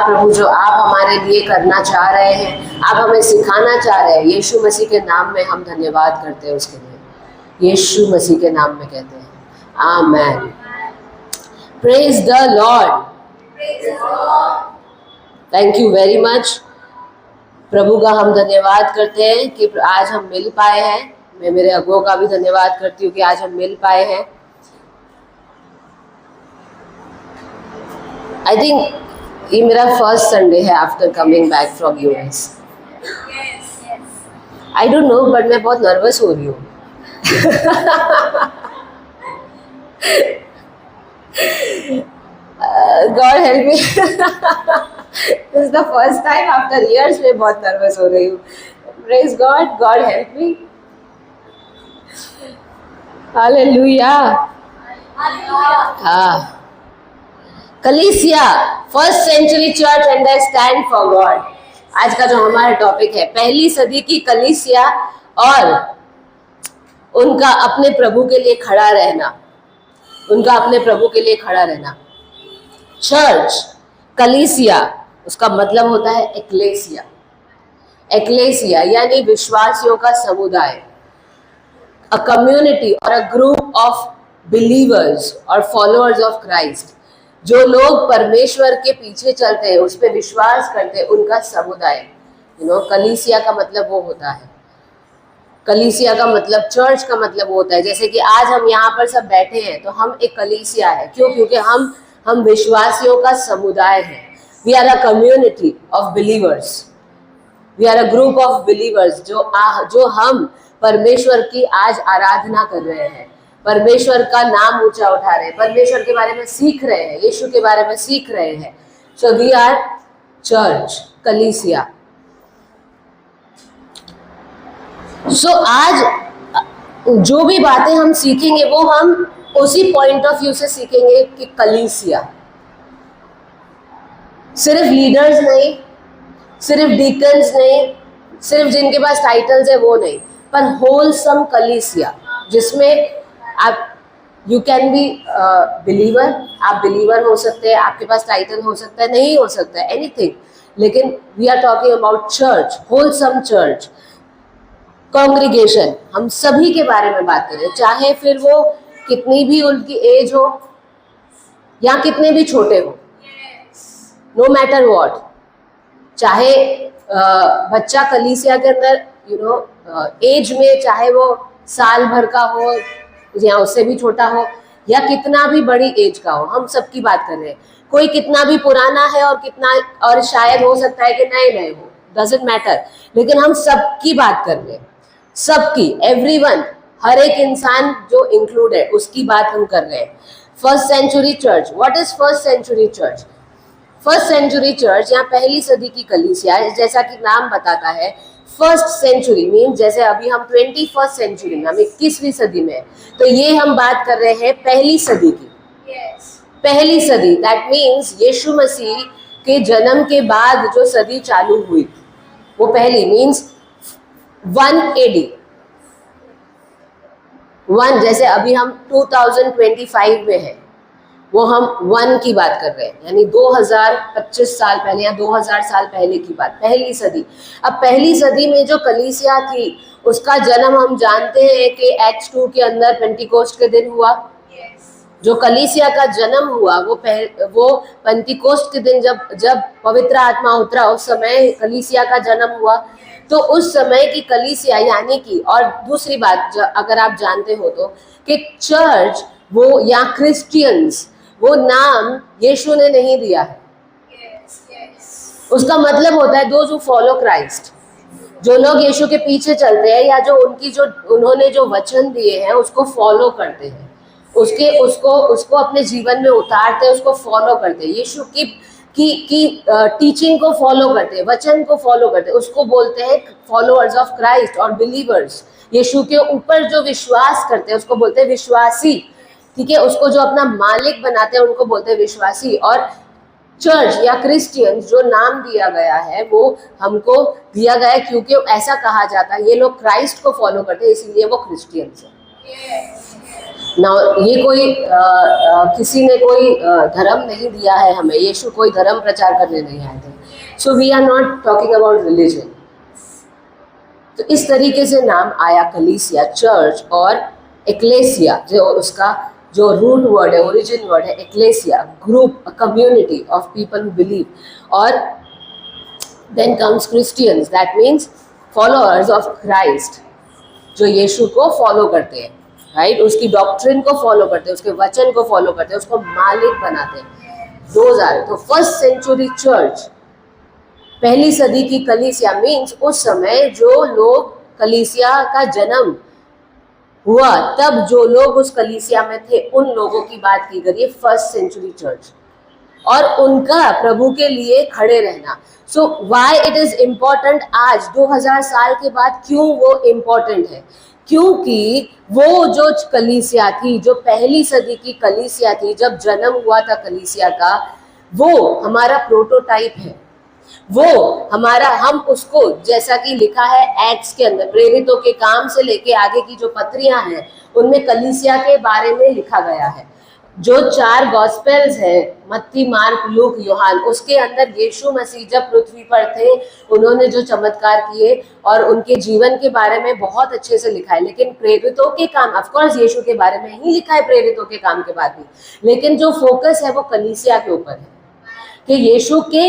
प्रभु जो आप हमारे लिए करना चाह रहे हैं, आप हमें सिखाना चाह रहे हैं, यीशु मसीह के नाम में हम धन्यवाद करते हैं उसके लिए। यीशु मसीह के नाम में कहते हैं amen. Praise the Lord. Thank you very much. प्रभु का हम धन्यवाद करते हैं कि आज हम मिल पाए हैं। मैं मेरे अगुओं का भी धन्यवाद करती हूँ कि आज हम मिल पाए हैं। आई थिंक ये मेरा फर्स्ट संडे है after coming back from US. I don't know, but मैं बहुत नर्वस हो रही हूँ। God help me. This is the first time after years मैं बहुत नर्वस हो रही हूँ। Praise God, God help me. Hallelujah. हाँ, कलीसिया, first century church and the stand for God. आज का जो हमारा टॉपिक है, पहली सदी की कलीसिया और उनका अपने प्रभु के लिए खड़ा रहना, उनका अपने प्रभु के लिए खड़ा रहना। चर्च, कलीसिया, उसका मतलब होता है एक्लेसिया। एक्लेसिया यानी विश्वासियों का समुदाय, अ कम्युनिटी और अ ग्रुप ऑफ बिलीवर्स और फॉलोअर्स ऑफ क्राइस्ट। जो लोग परमेश्वर के पीछे चलते हैं, उस पर विश्वास करते हैं, उनका समुदाय। कलीसिया का मतलब वो होता है। कलीसिया का मतलब, चर्च का मतलब वो होता है। जैसे कि आज हम यहाँ पर सब बैठे हैं तो हम एक कलीसिया है। क्यों? क्योंकि हम विश्वासियों का समुदाय हैं। We are a community of believers, we are a group of believers जो हम परमेश्वर की आज आराधना कर रहे हैं, परमेश्वर का नाम ऊंचा उठा रहे हैं, परमेश्वर के बारे में सीख रहे हैं, यीशु के बारे में सीख रहे हैं। सो वी आर चर्च, कलीसिया। सो आज जो भी बातें हम सीखेंगे वो हम उसी पॉइंट ऑफ व्यू से सीखेंगे कि कलीसिया सिर्फ लीडर्स नहीं, सिर्फ डीकन्स नहीं, सिर्फ जिनके पास टाइटल्स है वो नहीं, पर होलसम कलीसिया जिसमें आप यू कैन बी बिलीवर, आप बिलीवर हो सकते हैं, आपके पास टाइटल हो सकता है, नहीं हो सकता है, एनीथिंग, लेकिन we are talking about church, wholesome church, congregation. हम सभी के बारे में बात करें, चाहे फिर वो कितनी भी उनकी एज हो या कितने भी छोटे हो, नो मैटर व्हाट। चाहे बच्चा कलीसिया के अंदर एज में चाहे वो साल भर का हो या उससे भी छोटा हो या कितना भी बड़ी एज का हो, हम सबकी बात कर रहे हैं। कोई कितना भी पुराना है और शायद हो सकता है कि नए हो, डजंट मैटर, लेकिन हम सबकी बात कर रहे हैं, सबकी, एवरीवन, हर एक इंसान जो इंक्लूड है उसकी बात हम कर रहे हैं। First century church, what is first century church? First century church या पहली सदी की कलीसिया, जैसा कि नाम बताता है, फर्स्ट सेंचुरी मीन जैसे अभी हम 21st सेंचुरी में, हम 21वीं सदी में, तो ये हम बात कर रहे हैं पहली सदी की। पहली सदी, दैट मीन्स यीशु मसीह के जन्म के बाद जो सदी चालू हुई वो पहली, मीन्स 1 AD। 1, जैसे अभी हम 2025 में है, वो हम 1 की बात कर रहे हैं, यानी 2025 साल पहले या 2000 साल पहले की बात, पहली सदी। अब पहली सदी में जो कलीसिया थी उसका जन्म हम जानते हैं कि एक्ट्स 2 के अंदर पेंटिकोस्ट के दिन हुआ। जो कलीसिया का जन्म हुआ वो पेंटिकोस्ट के दिन जब पवित्र आत्मा उतरा, उस समय कलीसिया का जन्म हुआ। तो उस समय की कलीसिया यानी कि, और दूसरी बात अगर आप जानते हो तो, कि चर्च वो या क्रिश्चियंस, वो नाम यीशु ने नहीं दिया है। उसका मतलब होता है दोज हू फॉलो क्राइस्ट, जो लोग यीशु के पीछे चलते हैं या जो उन्होंने जो वचन दिए हैं उसको फॉलो करते हैं, उसको अपने जीवन में उतारते हैं, उसको फॉलो करते हैं, यीशु की टीचिंग को फॉलो करते हैं, वचन को फॉलो करते हैं, उसको बोलते हैं फॉलोअर्स ऑफ क्राइस्ट और बिलीवर्स। यीशु के ऊपर जो विश्वास करते हैं उसको बोलते हैं विश्वासी, ठीक है। उसको जो अपना मालिक बनाते हैं उनको बोलते हैं विश्वासी। और चर्च या क्रिश्चियंस जो नाम दिया गया है वो हमको दिया गया है क्योंकि ऐसा कहा जाता है ये लोग क्राइस्ट को फॉलो करते हैं, इसीलिए वो क्रिश्चियंस हैं। ना ये कोई किसी ने कोई धर्म नहीं दिया है हमें, यीशु कोई धर्म प्रचार करने नहीं आए थे। So we are not talking about religion. तो इस तरीके से नाम आया कलीसिया, चर्च, और एक्लेसिया जो उसका जो रूट वर्ड है, ओरिजिन वर्ड है ecclesia, group, community of people who believe. और then comes Christians, that means followers of Christ, जो यीशु को फॉलो करते हैं, राइट, उसकी डॉक्ट्रिन को फॉलो करते हैं, उसके वचन को फॉलो करते हैं, उसको मालिक बनाते हैं। दोज आर तो फर्स्ट सेंचुरी चर्च, पहली सदी की कलीसिया मीन्स उस समय जो लोग कलीसिया का जन्म हुआ तब जो लोग उस कलीसिया में थे उन लोगों की बात की गई है, फर्स्ट सेंचुरी चर्च, और उनका प्रभु के लिए खड़े रहना। So why it is important आज 2000 साल के बाद, क्यों वो इम्पोर्टेंट है? क्योंकि वो जो कलीसिया थी, जो पहली सदी की कलीसिया थी, जब जन्म हुआ था कलीसिया का, वो हमारा प्रोटोटाइप है, वो हमारा, हम उसको जैसा कि लिखा है एक्ट्स के अंदर, प्रेरितों के काम से लेके आगे की जो पत्रियां हैं उनमें कलीसिया के बारे में लिखा गया है। जो 4 गॉस्पेल्स है, मत्ती, मार्क, लूक, यूहान, उसके अंदर यीशु मसीह जब पृथ्वी पर थे उन्होंने जो चमत्कार किए और उनके जीवन के बारे में बहुत अच्छे से लिखा है। लेकिन प्रेरितों के काम, ऑफ कोर्स यीशु के बारे में ही लिखा है प्रेरितों के काम के बाद भी, लेकिन जो फोकस है वो कलीसिया के ऊपर है कि यीशु के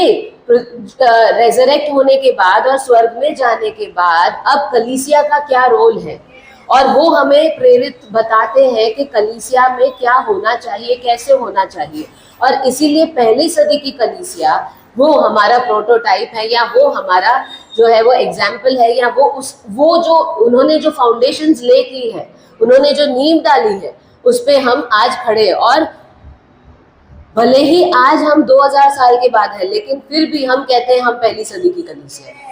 रेजरेक्ट होने के बाद और स्वर्ग में जाने के बाद अब कलीसिया का क्या रोल है, और वो हमें प्रेरित बताते हैं कि कलीसिया में क्या होना चाहिए, कैसे होना चाहिए। और इसीलिए पहली सदी की कलीसिया वो हमारा प्रोटोटाइप है, या वो हमारा जो है वो एग्जाम्पल है, या वो जो उन्होंने जो फाउंडेशंस ले की है, उन्होंने जो नींव डाली है, उस पे हम आज खड़े हैं। और भले ही आज हम 2000 साल के बाद है, लेकिन फिर भी हम कहते हैं हम पहली सदी की कलीसिया है।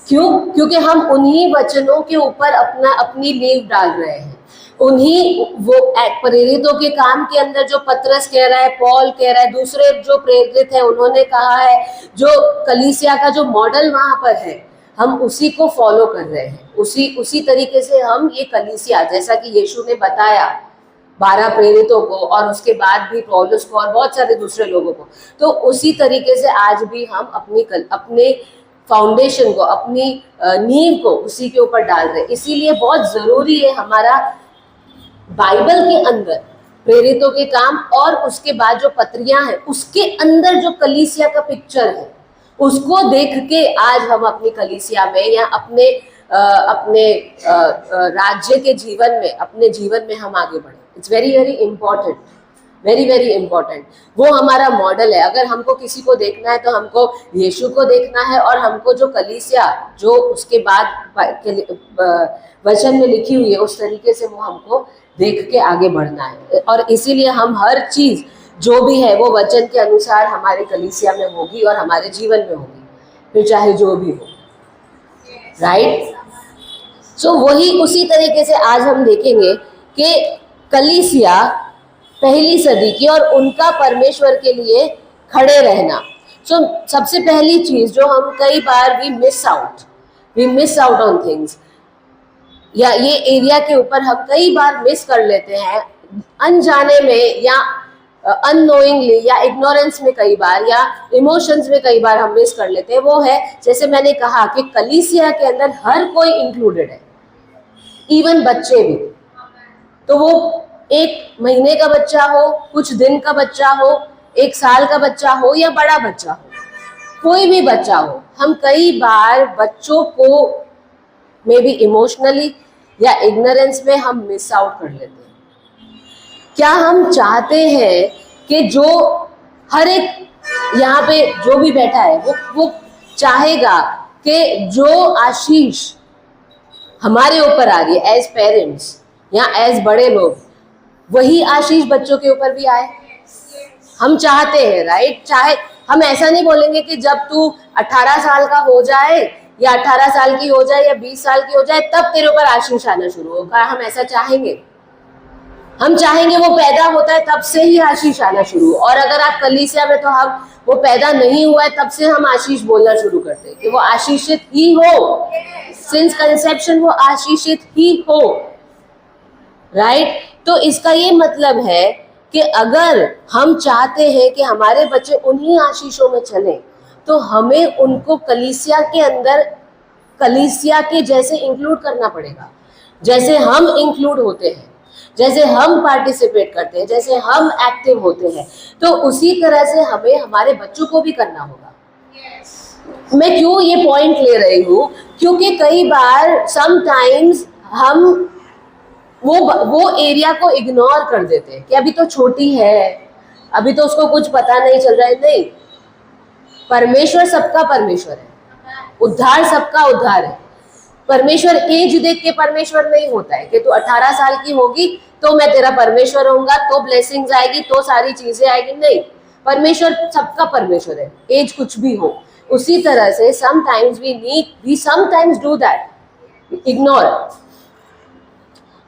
क्यों? क्योंकि हम उन्हीं वचनों के ऊपर अपनी नींव डाल रहे हैं, उन्हीं वो प्रेरितों के काम के अंदर जो पतरस कह रहा है, पॉल कह रहा है, दूसरे जो प्रेरित है उन्होंने कहा है, जो कलीसिया का जो मॉडल वहां पर है, हम उसी को फॉलो कर रहे हैं। उसी तरीके से हम ये कलीसिया, जैसा कि यीशु ने बताया 12 प्रेरितों को और उसके बाद भी पौलुस को और बहुत सारे दूसरे लोगों को, तो उसी तरीके से आज भी हम अपने फाउंडेशन को, अपनी नींव को उसी के ऊपर डाल रहे हैं। इसीलिए बहुत जरूरी है हमारा बाइबल के अंदर प्रेरितों के काम और उसके बाद जो पत्रियां हैं उसके अंदर जो कलीसिया का पिक्चर है उसको देख के आज हम अपनी कलीसिया में या अपने राज्य के जीवन में, अपने जीवन में हम आगे बढ़े। It's very very important, very very important. वो हमारा मॉडल है। अगर हमको किसी को देखना है तो हमको यीशु को देखना है, और हमको जो कलीसिया जो उसके बाद वचन में लिखी हुई है उस तरीके से वो हमको देख के आगे बढ़ना है। और इसीलिए हम हर चीज जो भी है वो वचन के अनुसार हमारे कलीसिया में होगी और हमारे जीवन में होगी, फिर चाहे जो भी हो, राइट। सो वही उसी तरीके से आज हम देखेंगे कि कलीसिया पहली सदी की और उनका परमेश्वर के लिए खड़े रहना। सबसे पहली चीज जो हम कई बार we miss out on things, या ये एरिया के ऊपर हम कई बार मिस कर लेते हैं अनजाने में या अननोइंगली या इग्नोरेंस में कई बार या इमोशंस में कई बार हम मिस कर लेते हैं। वो है, जैसे मैंने कहा कि कलीसिया के अंदर हर कोई इंक्लूडेड है, इवन बच्चे भी। तो वो 1 महीने का बच्चा हो, कुछ दिन का बच्चा हो, 1 साल का बच्चा हो या बड़ा बच्चा हो, कोई भी बच्चा हो, हम कई बार बच्चों को मे बी इमोशनली या इग्नोरेंस में हम मिस आउट कर लेते हैं। क्या हम चाहते हैं कि जो हर एक यहाँ पे जो भी बैठा है वो चाहेगा कि जो आशीष हमारे ऊपर आ रही है एज पेरेंट्स या एज बड़े लोग, वही आशीष बच्चों के ऊपर भी आए? हम चाहते हैं, राइट। चाहे हम ऐसा नहीं बोलेंगे कि जब तू 18 साल का हो जाए या 18 साल की हो जाए या 20 साल की हो जाए तब तेरे ऊपर आशीष आना शुरू होगा। हम ऐसा चाहेंगे? हम चाहेंगे वो पैदा होता है तब से ही आशीष आना शुरू। और अगर आप कलीसिया में, तो हम वो पैदा नहीं हुआ है तब से हम आशीष बोलना शुरू करते हैं कि वो आशीषित ही हो, सिंस कंसेप्शन वो आशीषित ही हो, राइट। तो इसका ये मतलब है कि अगर हम चाहते हैं कि हमारे बच्चे उन्हीं आशीषों में चलें, तो हमें उनको कलीसिया के अंदर कलीसिया के जैसे इंक्लूड करना पड़ेगा, जैसे हम इंक्लूड होते हैं, जैसे हम पार्टिसिपेट करते हैं, जैसे हम एक्टिव होते हैं, तो उसी तरह से हमें हमारे बच्चों को भी करना होगा। मैं क्यों ये पॉइंट ले रही हूँ, क्योंकि कई बार समटाइम्स हम वो एरिया को इग्नोर कर देते हैं कि अभी तो छोटी है, अभी तो उसको कुछ पता नहीं चल रहा है। नहीं, परमेश्वर सबका परमेश्वर है, उद्धार सबका उद्धार है। परमेश्वर एज देख के परमेश्वर नहीं होता है कि तू 18 साल की होगी तो मैं तेरा परमेश्वर होऊंगा, तो ब्लेसिंग्स आएगी, तो सारी चीजें आएगी। नहीं, परमेश्वर सबका परमेश्वर है, एज कुछ भी हो। उसी तरह से sometimes we sometimes do that, ignore.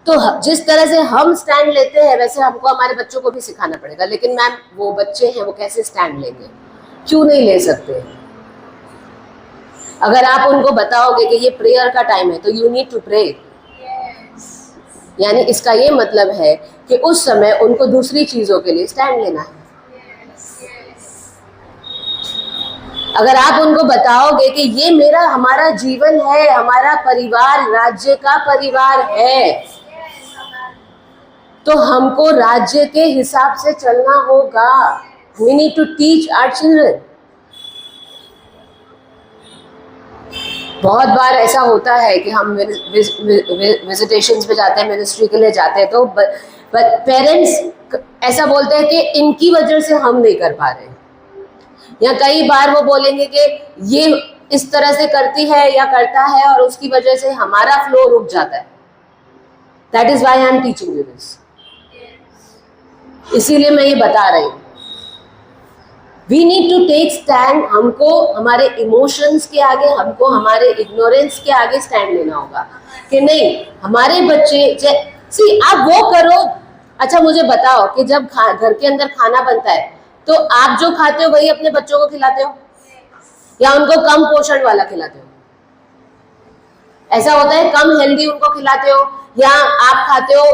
तो जिस तरह से हम स्टैंड लेते हैं वैसे हमको हमारे बच्चों को भी सिखाना पड़ेगा। लेकिन मैम वो बच्चे हैं, वो कैसे स्टैंड लेंगे? क्यों नहीं ले सकते? अगर आप उनको बताओगे कि ये प्रेयर का टाइम है तो यू नीड टू प्रे, यानी इसका ये मतलब है कि उस समय उनको दूसरी चीजों के लिए स्टैंड लेना है। अगर आप उनको बताओगे कि ये हमारा जीवन है, हमारा परिवार राज्य का परिवार है, तो हमको राज्य के हिसाब से चलना होगा। We need to teach our children. बहुत बार ऐसा होता है कि हम विजिटेशंस पे जाते हैं, मिनिस्ट्री के लिए जाते हैं, तो पेरेंट्स ऐसा बोलते हैं कि इनकी वजह से हम नहीं कर पा रहे, या कई बार वो बोलेंगे कि ये इस तरह से करती है या करता है और उसकी वजह से हमारा फ्लो रुक जाता है। That is why I am teaching you this. इसीलिए मैं ये बता रही हूँ, we need to take stand. हमको हमारे इमोशंस के आगे, हमको हमारे इग्नोरेंस के आगे स्टैंड लेना होगा कि नहीं, हमारे बच्चे सी आप वो करो। अच्छा मुझे बताओ कि जब घर के अंदर खाना बनता है तो आप जो खाते हो वही अपने बच्चों को खिलाते हो या उनको कम पोषण वाला खिलाते हो? ऐसा होता है, कम हेल्दी उनको खिलाते हो, या आप खाते हो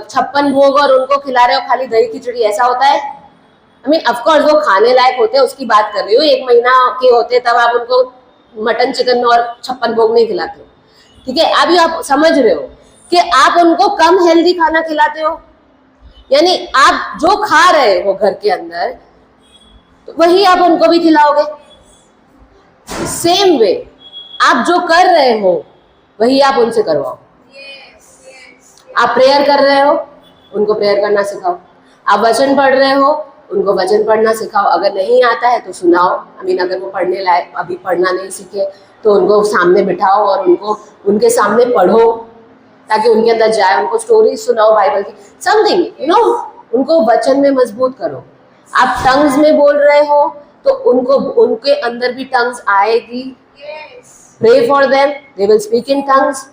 56 भोग और उनको खिला रहे हो खाली दही खिचड़ी? ऐसा होता है? आई मीन ऑफ कोर्स वो खाने लायक होते हैं, उसकी बात कर रही हूँ। 1 महीना के होते तब आप उनको मटन चिकन और 56 भोग नहीं खिलाते हो, ठीक है? अभी आप समझ रहे हो कि आप उनको कम हेल्दी खाना खिलाते हो, यानी आप जो खा रहे हो घर के अंदर तो वही आप उनको भी खिलाओगे। सेम वे आप जो कर रहे हो वही आप उनसे करवाओ। आप प्रेयर कर रहे हो, उनको प्रेयर करना सिखाओ। आप वचन पढ़ रहे हो, उनको वचन पढ़ना सिखाओ। अगर नहीं आता है तो सुनाओ। आई मीन अगर वो पढ़ने लायक अभी पढ़ना नहीं सीखे तो उनको सामने बिठाओ और उनको उनके सामने पढ़ो ताकि उनके अंदर जाए। उनको स्टोरी सुनाओ बाइबल की, समथिंग, यू नो, उनको वचन में मजबूत करो। आप टंग्स में बोल रहे हो तो उनको उनके अंदर भी टंग्स आएगी। Pray for them, they will speak in tongues.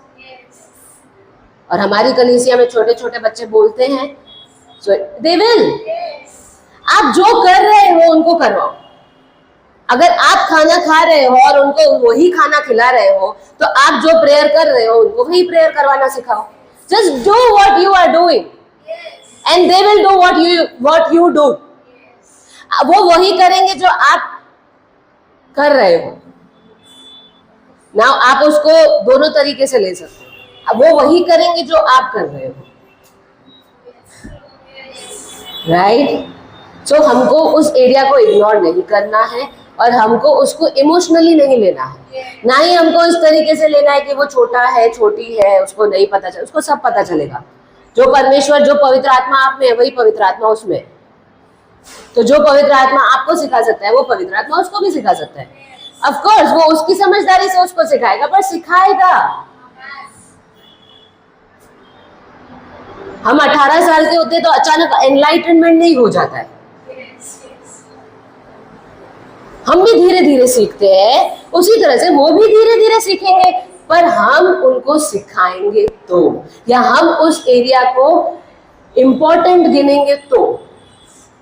और हमारी कलीसिया में छोटे छोटे बच्चे बोलते हैं, सो दे विल। आप जो कर रहे हो उनको करवाओ। अगर आप खाना खा रहे हो और उनको वही खाना खिला रहे हो तो आप जो प्रेयर कर रहे हो उनको वही प्रेयर करवाना सिखाओ। Just do what you are doing and they will do what you do. वो वही करेंगे जो आप कर रहे हो ना। आप उसको दोनों तरीके से ले सकते हो। अब वो वही करेंगे जो आप कर रहे हो, राइट? सो हमको उस एरिया को इग्नोर नहीं करना है और हमको उसको इमोशनली नहीं लेना है। ना ही हमको इस तरीके से लेना है कि वो छोटा है, छोटी है, उसको नहीं पता चल। उसको सब पता चलेगा। जो परमेश्वर, जो पवित्र आत्मा आप में है वही पवित्र आत्मा उसमें है। तो जो पवित्र आत्मा आपको सिखा सकता है वो पवित्र आत्मा उसको भी सिखा सकता है। ऑफ कोर्स वो उसकी समझदारी से उसको सिखाएगा, पर सिखाएगा। हम 18 साल के होते तो अचानक एनलाइटनमेंट नहीं हो जाता है। हम भी धीरे धीरे सीखते हैं, उसी तरह से वो भी धीरे धीरे सीखेंगे, पर हम उनको सिखाएंगे तो, या हम उस एरिया को इम्पोर्टेंट गिनेंगे तो।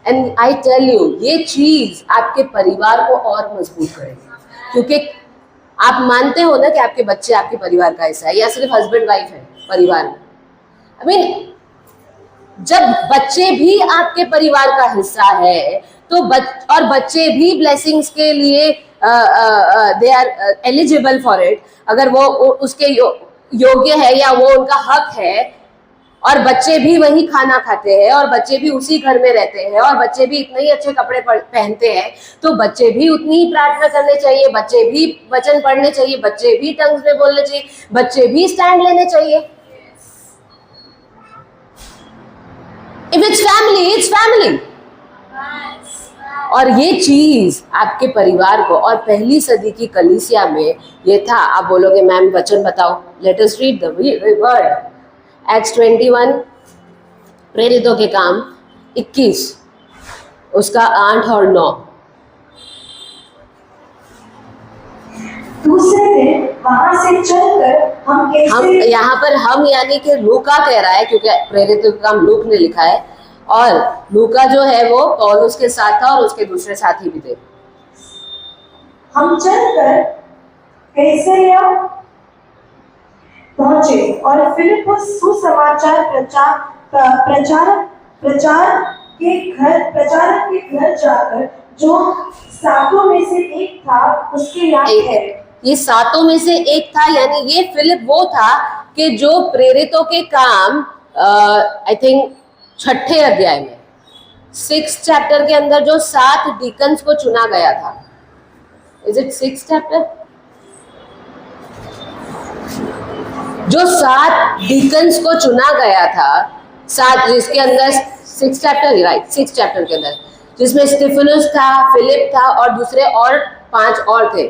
एंड आई टेल यू, ये चीज आपके परिवार को और मजबूत करेगी। क्योंकि आप मानते हो ना कि आपके बच्चे आपके परिवार का हिस्सा है, या सिर्फ हस्बैंड वाइफ है परिवार में। आई मीन जब बच्चे भी आपके परिवार का हिस्सा है तो और बच्चे भी ब्लेसिंग्स के लिए they are eligible for it, अगर वो उसके योग्य है या वो उनका हक है, और बच्चे भी वही खाना खाते हैं और बच्चे भी उसी घर में रहते हैं और बच्चे भी इतने ही अच्छे कपड़े पहनते हैं, तो बच्चे भी उतनी ही प्रार्थना करने चाहिए, बच्चे भी वचन पढ़ने चाहिए, बच्चे भी टंग्स में बोलने चाहिए, बच्चे भी स्टैंड लेने चाहिए। If it's family, it's family. और ये चीज आपके परिवार को, और पहली सदी की कलीसिया में ये था। आप बोलोगे मैम वचन बताओ, let us read the word. Acts 21, प्रेरितों के काम 21, उसका 8 और 9। दूसरे दिन वहां से चलकर हम यहाँ पर हम यानी कि लूका कह रहा है, क्योंकि प्रेरितों का काम लूक ने लिखा है, और लूका जो है वो पौलुस के साथ था और उसके दूसरे साथी भी थे। हम चलकर कैसरिया पहुंचे और फिलिपुस सुसमाचार प्रचारक के घर जाकर, जो सातों में से एक था, उसके यहाँ है। ये सातों में से एक था, यानी ये फिलिप वो था कि जो प्रेरितों के काम आई थिंक 6ठे अध्याय में 6th चैप्टर के अंदर जो 7 डीकन्स को चुना गया था, इज इट 6th चैप्टर, जो 7 डीकन्स को चुना गया था, 7 जिसके अंदर 6th chapter, right 6th chapter के अंदर, जिसमें स्टीफनुस था, फिलिप था और दूसरे और 5 और थे,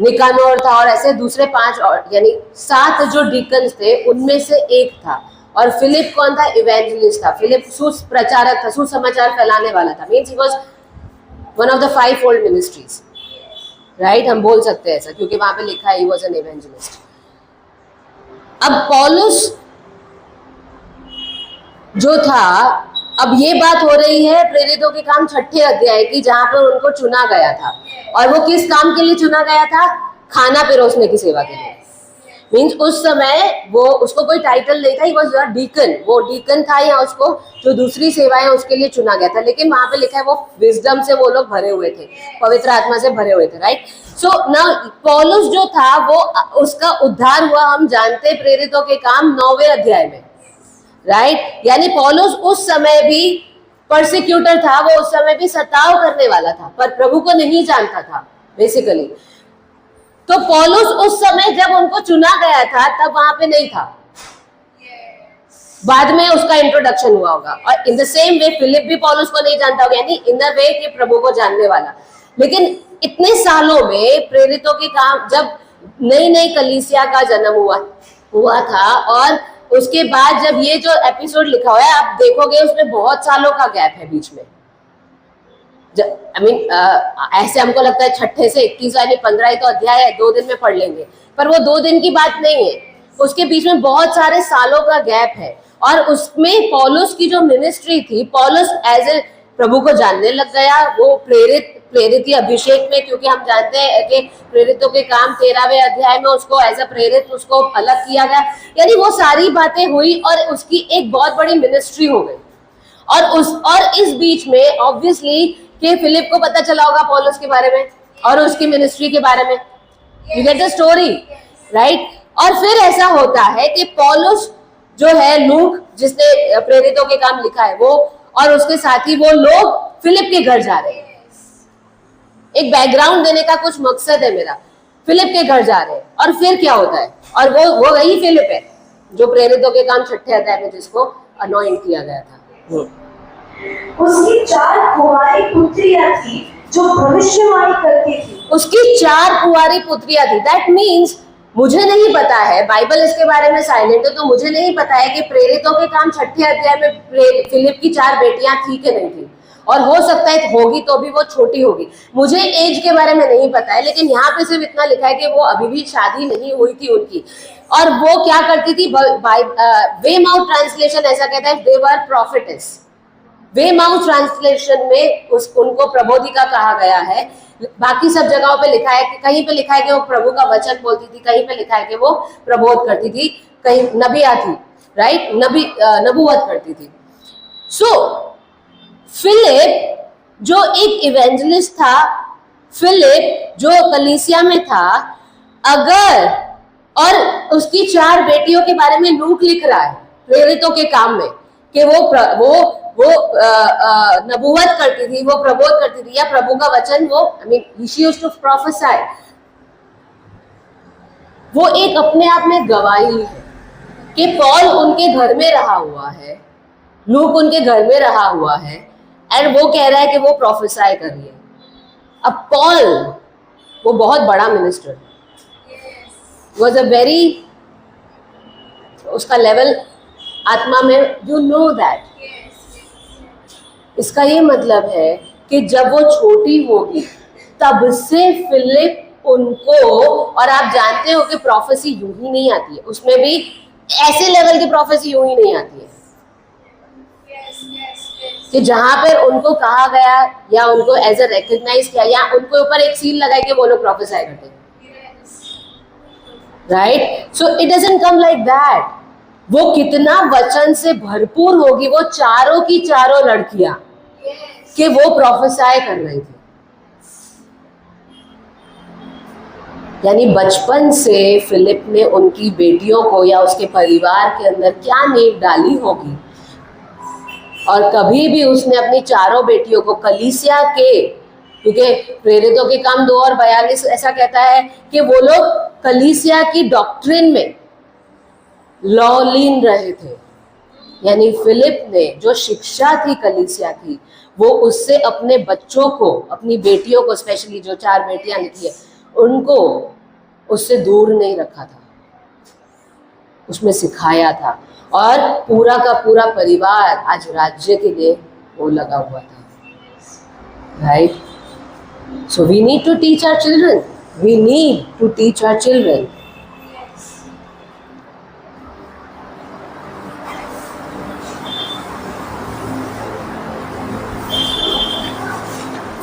निकानोर था और ऐसे दूसरे 5 और, यानी 7 जो डीकन्स थे उनमें से एक था। और फिलिप कौन था? इवेंजलिस्ट था। फिलिप सुप्रचारक था, सुसमाचार फैलाने वाला था। Means he was one of the 5 fold ministries, right, हम बोल सकते हैं ऐसा, क्योंकि वहां पे लिखा है ही वाज एन इवेंजलिस्ट। अब पौलुस जो था, अब ये बात हो रही है प्रेरितों के काम 6ठे अध्याय की, जहां पर उनको चुना गया था, और वो किस काम के लिए चुना गया था? खाना पिरोसने की सेवा के लिए। मीन्स उस समय वो, उसको कोई टाइटल नहीं था, ही वाज अ डीकन, वो डीकन था, या उसको जो दूसरी सेवाएं उसके लिए चुना गया था। लेकिन वहां पे लिखा है वो विजडम से वो लोग भरे हुए थे, पवित्र आत्मा से भरे हुए थे, राइट। सो ना पौलुस जो था वो, उसका उद्धार हुआ, हम जानते हैं प्रेरितों के काम 9वें अध्याय में, राइट। यानी पौलुस उस समय भी परसिक्यूटर था, वो उस समय भी सताव करने वाला था, पर प्रभु को नहीं जानता था बेसिकली। तो पौलुस उस समय जब उनको चुना गया था तब वहां पे नहीं था, बाद में उसका इंट्रोडक्शन हुआ होगा। और in the same way Philip भी पौलुस को नहीं जानता होगा, यानी इन द वे कि प्रभु को जानने वाला। लेकिन इतने सालों में प्रेरितों के काम, जब नई नई कलीसिया का जन्म हुआ था, और उसके बाद जब ये जो एपिसोड लिखा हुआ है आप देखोगे उसमें बहुत सालों का गैप है बीच में। ऐसे हमको लगता है 6ठे से 21 यानी 15 ही तो अध्याय है, 2 दिन में पढ़ लेंगे, पर वो 2 दिन की बात नहीं है, उसके बीच में बहुत सारे सालों का गैप है। और उसमें पौलुस की जो मिनिस्ट्री थी, पौलुस एज ए प्रभु को जानने लग गया, वो प्रेरित अभिषेक में, क्योंकि हम जानते हैं कि प्रेरितों के काम 13वें अध्याय में उसको एज ए प्रेरित उसको अलग किया गया, यानी वो सारी बातें हुई और उसकी एक बहुत बड़ी मिनिस्ट्री हो गई। और इस बीच में ऑब्वियसली कि फिलिप को पता चला होगा पौलुस के बारे में और उसकी मिनिस्ट्री के बारे में, you get the story, right. और फिर ऐसा होता है कि पौलुस जो है, लूक जिसने प्रेरितों के काम लिखा है, वो और उसके साथी वो लोग फिलिप के घर जा रहे हैं। एक बैकग्राउंड देने का कुछ मकसद है मेरा, फिलिप के घर जा रहे हैं। और फिर क्या होता है? और वो वही फिलिप है जो प्रेरितों के काम 6ठे अध्याय में जिसको अनॉइंट किया गया था। उसकी 4 कुंवारी पुत्रियां थी जो भविष्यवाणी करती थी। उसकी 4 कुंवारी पुत्रियां थी। दैट मीन्स, मुझे नहीं पता है, बाइबल इसके बारे में साइलेंट है, तो मुझे नहीं पता है कि प्रेरितों के काम 6ठे अध्याय में फिलिप की 4 बेटियां थी कि नहीं थी, और हो सकता है होगी तो भी वो छोटी होगी। मुझे एज के बारे में नहीं पता है, लेकिन यहाँ पे सिर्फ इतना लिखा है कि वो अभी भी शादी नहीं हुई थी उनकी। और वो क्या करती थी? वेमाउथ ट्रांसलेशन ऐसा कहता है, दे वर प्रॉफिटेस। वेमाउथ ट्रांसलेशन में उनको प्रबोधिका कहा गया है। बाकी सब जगहों पे लिखा है कि, कहीं पे लिखा है कि वो प्रभु का वचन बोलती थी, कहीं पे लिखा है कि वो प्रबोध करती थी, कहीं नबिया थी। राइट, नबूवत करती थी। सो फिलिप जो एक इवेंजलिस्ट था, फिलिप जो कलीसिया में था, अगर और उसकी 4 बेटियों के बारे में लूक लिख रहा है प्रेरितों के काम में कि वो नबूवत करती थी, वो प्रबोध करती थी, या प्रभु का वचन वो शी यूज्ड टू प्रोफेसाई, वो एक अपने आप में गवाही है कि पॉल उनके घर में रहा हुआ है, लूक उनके घर में रहा हुआ है, एंड वो कह रहा है कि वो प्रोफेसाई कर रही है। अब पॉल वो बहुत बड़ा मिनिस्टर, वॉज अ वेरी, उसका लेवल आत्मा में, यू नो दैट। इसका ये मतलब है कि जब वो छोटी होगी तब से फिलिप उनको, और आप जानते हो कि प्रोफेसी यूं ही नहीं आती है, उसमें भी ऐसे लेवल की प्रोफेसी यूं ही नहीं आती है कि जहां पर उनको कहा गया या उनको एज ए रिकग्नाइज किया या उनके ऊपर एक सील लगाई कि वो लोग प्रोफेसाई करते हैं, right. So it doesn't come like that. वो कितना वचन से भरपूर होगी वो चारों की चारों लड़कियां कि वो प्रोफेसाई कर रही थी। यानी बचपन से फिलिप ने उनकी बेटियों को या उसके परिवार के अंदर क्या नींव डाली होगी, और कभी भी उसने अपनी चारों बेटियों को कलीसिया के, क्योंकि प्रेरितों के काम 2 और 42 ऐसा कहता है कि वो लोग कलीसिया की डॉक्ट्रिन में लॉलीन रहे थे। यानी फिलिप ने जो शिक्षा थी कलीसिया की, वो उससे अपने बच्चों को, अपनी बेटियों को, स्पेशली जो 4 बेटियां लिखी है उनको उससे दूर नहीं रखा था, उसमें सिखाया था, और पूरा का पूरा परिवार आज राज्य के लिए वो लगा हुआ था, right. So we need to teach our children, we need to teach our children.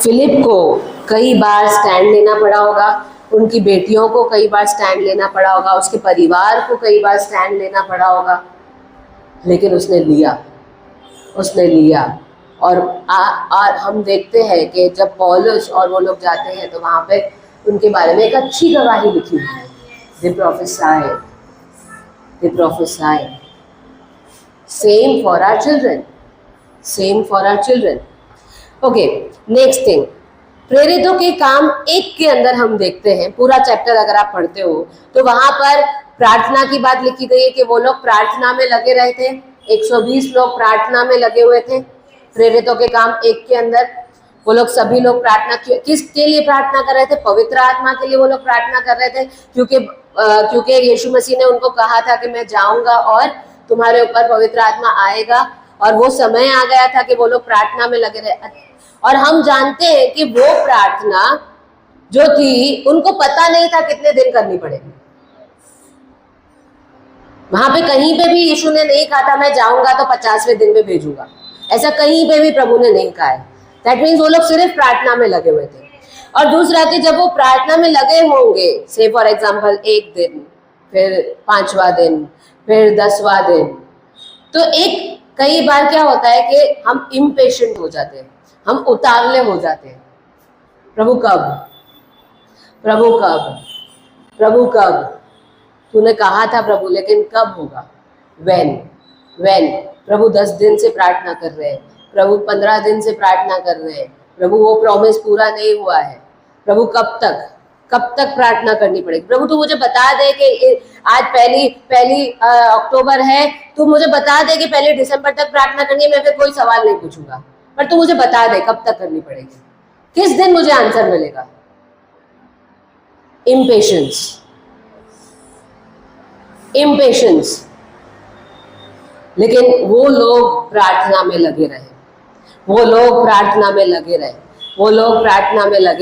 Philip को कई बार स्टैंड लेना पड़ा होगा, उनकी बेटियों को कई बार स्टैंड लेना पड़ा होगा, उसके परिवार को कई बार स्टैंड लेना पड़ा होगा, लेकिन उसने लिया। और हम देखते हैं कि जब पौलुस और वो लोग जाते हैं तो वहाँ पे उनके बारे में एक अच्छी गवाही लिखी हुई है, they prophesy. Same for our children. Okay, next thing, प्रेरितों के काम 1 के अंदर हम देखते हैं, पूरा चैप्टर अगर आप पढ़ते हो तो वहां पर प्रार्थना की बात लिखी गई है कि वो लोग प्रार्थना में लगे रहे थे। 120 लोग प्रार्थना में लगे हुए थे प्रेरितों के काम 1 के अंदर। वो लोग सभी लोग प्रार्थना किसके लिए प्रार्थना कर रहे थे? पवित्र आत्मा के लिए वो लोग प्रार्थना कर रहे थे, क्योंकि यीशु मसीह ने उनको कहा था कि मैं जाऊंगा और तुम्हारे ऊपर पवित्र आत्मा आएगा, और वो समय आ गया था कि वो लोग प्रार्थना में लगे रहे। और हम जानते हैं कि वो प्रार्थना जो थी उनको पता नहीं था कितने दिन करनी पड़ेगी। वहां पे कहीं पे भी यीशु ने नहीं कहा था मैं जाऊंगा तो 50वें दिन में भेजूंगा, ऐसा कहीं पे भी प्रभु ने नहीं कहा है। दैट मीन्स वो लोग सिर्फ प्रार्थना में लगे हुए थे। और दूसरा कि जब वो प्रार्थना में लगे होंगे, से फॉर एग्जाम्पल 1 दिन, फिर 5वां दिन, फिर 10वां दिन, तो कई बार क्या होता है कि हम इम्पेशेंट हो जाते हैं, हम उतावले हो जाते हैं। प्रभु कब? तूने कहा था प्रभु, लेकिन कब होगा? when प्रभु 10 दिन से प्रार्थना कर रहे हैं, प्रभु 15 दिन से प्रार्थना कर रहे हैं, प्रभु वो प्रॉमिस पूरा नहीं हुआ है, प्रभु कब तक प्रार्थना करनी पड़ेगी? प्रभु तू मुझे बता दे कि आज पहली अक्टूबर है, तू मुझे बता दे कि पहले दिसंबर तक प्रार्थना करनी है, मैं फिर कोई सवाल नहीं पूछूंगा, पर तू मुझे बता दे कब तक करनी पड़ेगी, किस दिन मुझे आंसर मिलेगा? इम्पेशेंस। लेकिन वो लोग प्रार्थना में लगे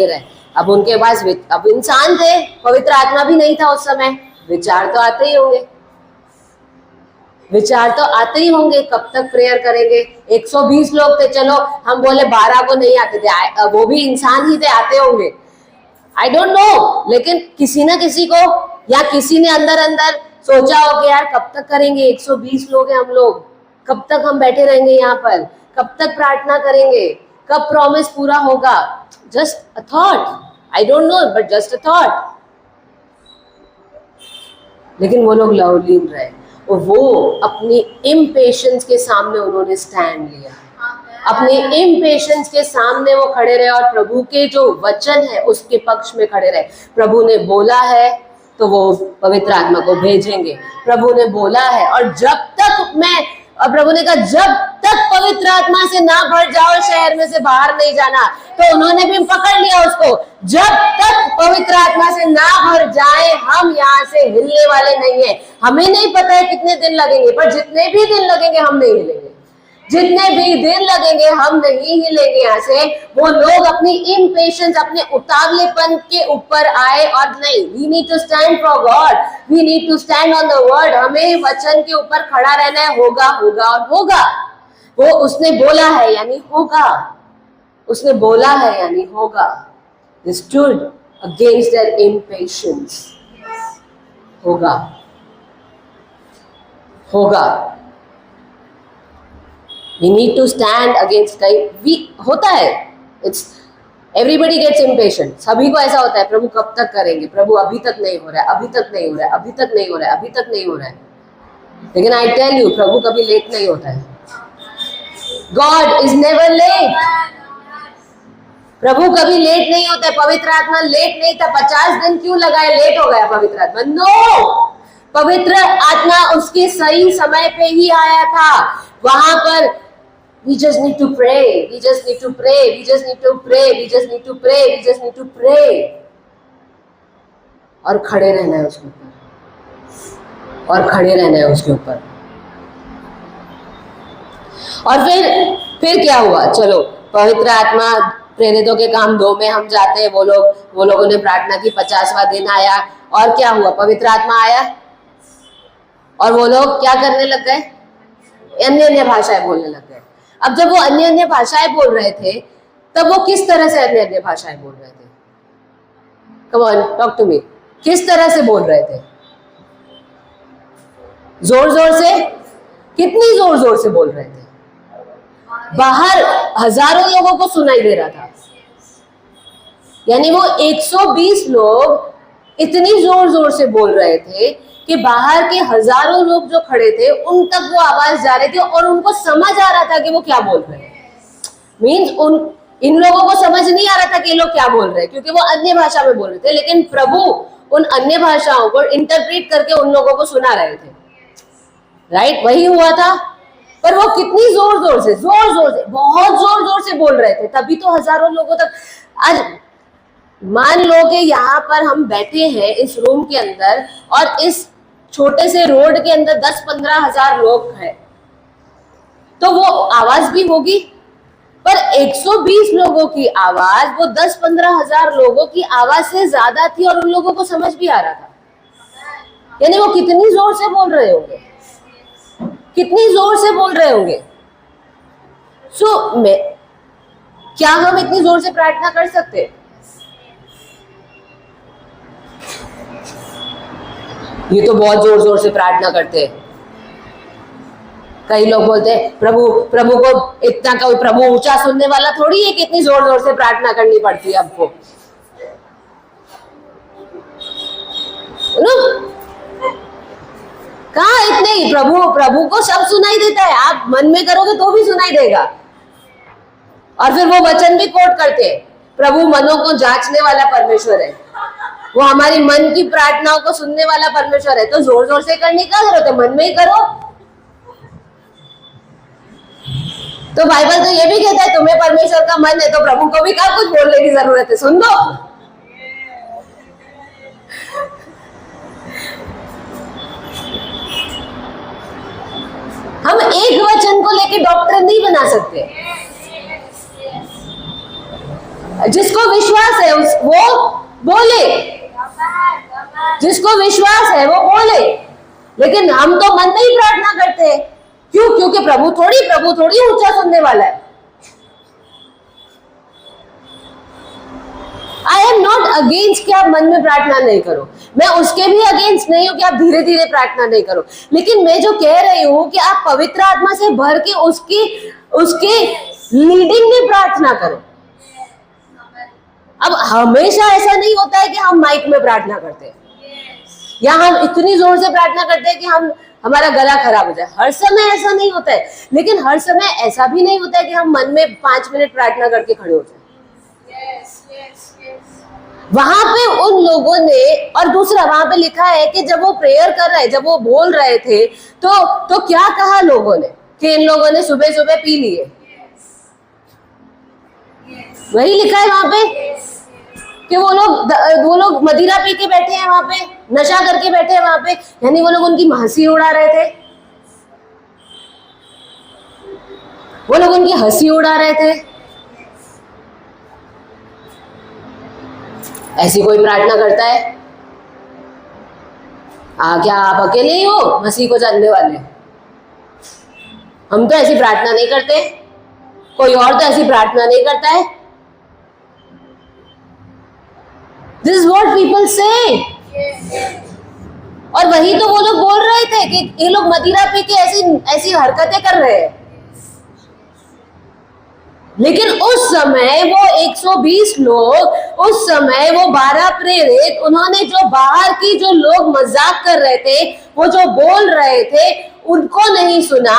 रहे। अब उनके पास, अब इंसान थे, पवित्र आत्मा भी नहीं था उस समय, विचार तो आते ही होंगे कब तक प्रेयर करेंगे। 120 लोग थे, चलो हम बोले 12 को नहीं आते थे, वो भी इंसान ही थे, आते होंगे, आई डोंट नो, लेकिन किसी ना किसी को, या किसी ने अंदर सोचा हो कि यार कब तक करेंगे, 120 लोग हैं हम लोग, कब तक हम बैठे रहेंगे यहाँ पर, कब तक प्रार्थना करेंगे, कब प्रॉमिस पूरा होगा? Just a thought, I don't know, but just a thought. लेकिन वो लोग लवलीन रहे और वो अपनी इम्पेशेंस के सामने उन्होंने स्टैंड लिया, अपने इम्पेशेंस के सामने वो खड़े रहे और प्रभु के जो वचन है उसके पक्ष में खड़े रहे। प्रभु ने बोला है तो वो पवित्र आत्मा को भेजेंगे, प्रभु ने बोला है, और जब तक और प्रभु ने कहा जब तक पवित्र आत्मा से ना भर जाओ शहर में से बाहर नहीं जाना। तो उन्होंने भी पकड़ लिया उसको, जब तक पवित्र आत्मा से ना भर जाए हम यहाँ से हिलने वाले नहीं है। हमें नहीं पता है कितने दिन लगेंगे, पर जितने भी दिन लगेंगे हम नहीं हिलेंगे, जितने भी दिन लगेंगे हम नहीं हिलेंगे यहाँ से। वो लोग अपनी इम्पेशेंस, अपने उतावलेपन के ऊपर आए और नहीं, we need to stand for God, we need to stand on the word. हमें वचन के ऊपर खड़ा रहना है, होगा होगा और होगा। वो उसने बोला है यानी होगा, उसने बोला है यानी होगा। They stood against their impatience, होगा होगा। We need to stand against time। होता है, it's everybody gets impatient, सभी को ऐसा होता है, प्रभु कब तक करेंगे, प्रभु अभी तक नहीं हो रहा है, अभी तक नहीं हो रहा है, अभी तक नहीं हो रहा है, अभी तक नहीं हो रहा है। लेकिन I tell you, प्रभु कभी लेट नहीं होता है। God is never late। प्रभु कभी लेट नहीं होता है। पवित्र आत्मा लेट नहीं था, 50 दिन क्यों लगाए, लेट हो गया पवित्र आत्मा? नो, पवित्र आत्मा उसके सही समय पे ही आया था। वहां पर we just need to pray, we just need to pray, we just need to pray, we just need to pray, we just need to pray, और खड़े रहना है उसके ऊपर, और खड़े रहना है उसके ऊपर। और फिर क्या हुआ? चलो, पवित्र आत्मा, प्रेरितों के काम 2 में हम जाते हैं। वो लोगों ने प्रार्थना की, 50वां दिन आया और क्या हुआ? पवित्र आत्मा आया और वो लोग क्या करने लग गए? अन्य अन्य भाषाएं बोलने लग गए। अब जब वो अन्य अन्य भाषाएं बोल रहे थे, तब वो किस तरह से अन्य अन्य भाषाएं बोल रहे थे? Come on, talk to me. किस तरह से बोल रहे थे? जोर जोर से? कितनी जोर जोर से बोल रहे थे? बाहर हजारों लोगों को सुनाई दे रहा था। यानी वो 120 लोग इतनी जोर जोर से बोल रहे थे कि बाहर के हजारों लोग जो खड़े थे उन तक वो आवाज जा रही थी और उनको समझ आ रहा था कि वो क्या बोल रहे हैं। मीन्स इन लोगों को समझ नहीं आ रहा था कि ये लोग क्या बोल रहे हैं, क्योंकि वो अन्य भाषा में बोल रहे थे, लेकिन प्रभु उन अन्य भाषाओं को इंटरप्रेट करके उन लोगों को सुना रहे थे। राइट, वही हुआ था। पर वो कितनी जोर जोर से, बहुत जोर जोर से बोल रहे थे, तभी तो हजारों लोगों तक। आज मान लो कि यहाँ पर हम बैठे हैं इस रूम के अंदर और इस छोटे से रोड के अंदर 10-15 हजार लोग हैं, तो वो आवाज भी होगी। पर 120 लोगों की आवाज वो 10-15 हजार लोगों की आवाज से ज्यादा थी और उन लोगों को समझ भी आ रहा था। यानी वो कितनी जोर से बोल रहे होंगे, कितनी जोर से बोल रहे होंगे। क्या हम इतनी जोर से प्रार्थना कर सकते? ये तो बहुत जोर जोर से प्रार्थना करते हैं। कई लोग बोलते हैं प्रभु को इतना, कोई प्रभु ऊंचा सुनने वाला थोड़ी है कि इतनी जोर जोर से प्रार्थना करनी पड़ती है हमको। कहाँ इतने ही, प्रभु को सब सुनाई देता है, आप मन में करोगे तो भी सुनाई देगा। और फिर वो वचन भी कोट करते हैं, प्रभु मनों को जांचने वाला परमेश्वर है, वो हमारी मन की प्रार्थनाओं को सुनने वाला परमेश्वर है। तो जोर जोर से करने का जरूरत है, मन में ही करो। तो बाइबल तो ये भी कहता है तुम्हें परमेश्वर का मन है, तो प्रभु को भी क्या कुछ बोलने की जरूरत है, सुन दो। हम एक वचन को लेके डॉक्टर नहीं बना सकते। जिसको विश्वास है वो बोले, जिसको विश्वास है वो बोले। लेकिन हम तो मन में ही प्रार्थना करते हैं। क्यों? क्योंकि प्रभु थोड़ी ऊंचा सुनने वाला है। आई एम नॉट अगेंस्ट कि आप मन में प्रार्थना नहीं करो। मैं उसके भी अगेंस्ट नहीं हूं कि आप धीरे धीरे प्रार्थना नहीं करो, लेकिन मैं जो कह रही हूं कि आप पवित्र आत्मा से भर के उसकी लीडिंग में प्रार्थना करो। अब हमेशा ऐसा नहीं होता है कि हम माइक में प्रार्थना करते हैं या हम इतनी जोर से प्रार्थना करते हैं कि हमारा गला खराब हो जाए। हर समय ऐसा नहीं होता है, लेकिन हर समय ऐसा भी नहीं होता है कि हम मन में 5 मिनट प्रार्थना करके खड़े हो जाए। वहां पे उन लोगों ने, और दूसरा वहां पे लिखा है कि जब वो प्रेयर कर रहे, जब वो बोल रहे थे तो क्या कहा लोगों ने कि इन लोगों ने सुबह सुबह पी लिए। वही लिखा है वहां पे कि वो लोग मदिरा पी के बैठे हैं वहां पे, नशा करके बैठे हैं वहां पे, यानी वो लोग उनकी हंसी उड़ा रहे थे, वो लोग उनकी हंसी उड़ा रहे थे। ऐसी कोई प्रार्थना करता है? क्या आप अकेले ही हो मसीह को जानने वाले? हम तो ऐसी प्रार्थना नहीं करते, कोई और तो ऐसी प्रार्थना नहीं करता है। दिस इज व्हाट पीपल से। और वही तो वो लोग बोल रहे थे कि ये लोग मदिरा पी के ऐसी हरकतें कर रहे हैं। लेकिन उस समय वो 120 लोग, उस समय वो 12 प्रेरित, उन्होंने जो बाहर की जो लोग मजाक कर रहे थे, वो जो बोल रहे थे, उनको नहीं सुना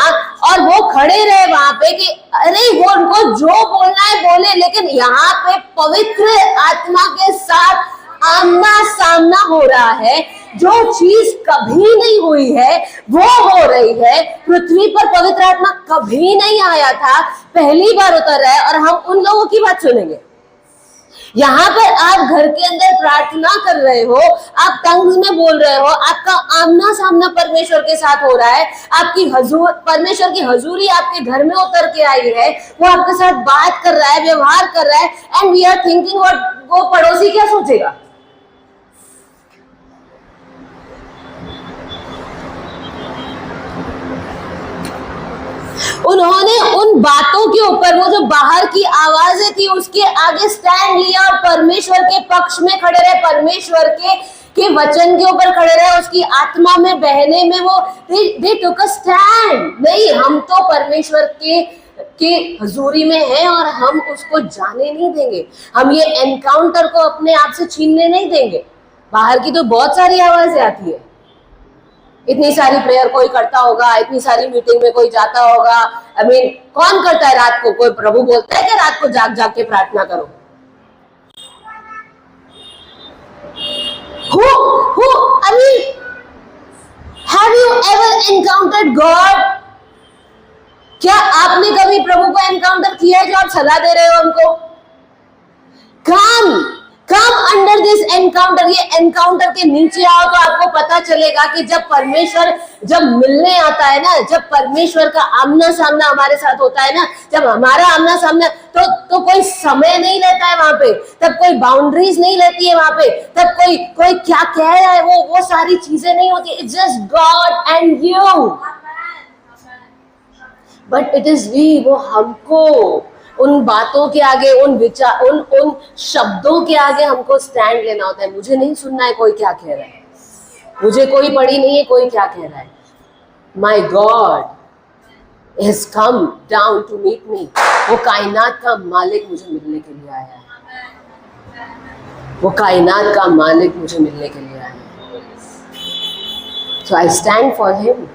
और वो खड़े रहे वहां पे कि अरे वो उनको जो बोलना है बोले, लेकिन यहाँ पे पवित्र आत्मा के साथ आमना सामना हो रहा है। जो चीज कभी नहीं हुई है वो हो रही है। पृथ्वी पर पवित्र आत्मा कभी नहीं आया था, पहली बार उतर रहा है और हम उन लोगों की बात सुनेंगे। यहाँ पर आप घर के अंदर प्रार्थना कर रहे हो, आप टंग्स में बोल रहे हो, आपका आमना सामना परमेश्वर के साथ हो रहा है, आपकी परमेश्वर की हजूरी आपके घर में उतर के आई है, वो आपके साथ बात कर रहा है, व्यवहार कर रहा है, एंड वी आर थिंकिंग वो पड़ोसी क्या सोचेगा। उन्होंने उन बातों के ऊपर, वो जो बाहर की आवाजें थी उसके आगे स्टैंड लिया और परमेश्वर के पक्ष में खड़े रहे, परमेश्वर के वचन के ऊपर खड़े रहे, उसकी आत्मा में बहने में वो दे टुक अ स्टैंड। नहीं, हम तो परमेश्वर के हजूरी में हैं और हम उसको जाने नहीं देंगे, हम ये एनकाउंटर को अपने आप से छीनने नहीं देंगे। बाहर की तो बहुत सारी आवाजें आती है, इतनी सारी प्रेयर कोई करता होगा, इतनी सारी मीटिंग में कोई जाता होगा। आई मीन कौन करता है रात को? कोई प्रभु बोलता है कि रात को जाग जाग के प्रार्थना करो? I mean, have you ever encountered God? क्या आपने कभी प्रभु को एनकाउंटर किया है जो आप सलाह दे रहे हो हमको? Come under this encounter. ये एनकाउंटर के नीचे आओ तो आपको पता चलेगा कि जब परमेश्वर जब मिलने आता है ना, जब परमेश्वर का आमना सामना हमारे साथ होता है ना, जब हमारा आमना सामना, तो कोई समय नहीं रहता है वहां पे, तब कोई बाउंड्रीज नहीं रहती है वहां पे, तब कोई क्या कह रहा है वो सारी चीजें नहीं होती। It's just God and you, but it is we, वो हमको उन बातों के आगे, उन विचार, उन शब्दों के आगे हमको स्टैंड लेना होता है। मुझे नहीं सुनना है कोई क्या कह रहा है, मुझे कोई पड़ी नहीं है कोई क्या कह रहा है। My God has come down to meet me. वो कायनात का मालिक मुझे मिलने के लिए आया है, वो कायनात का मालिक मुझे मिलने के लिए आया है। So I stand for him,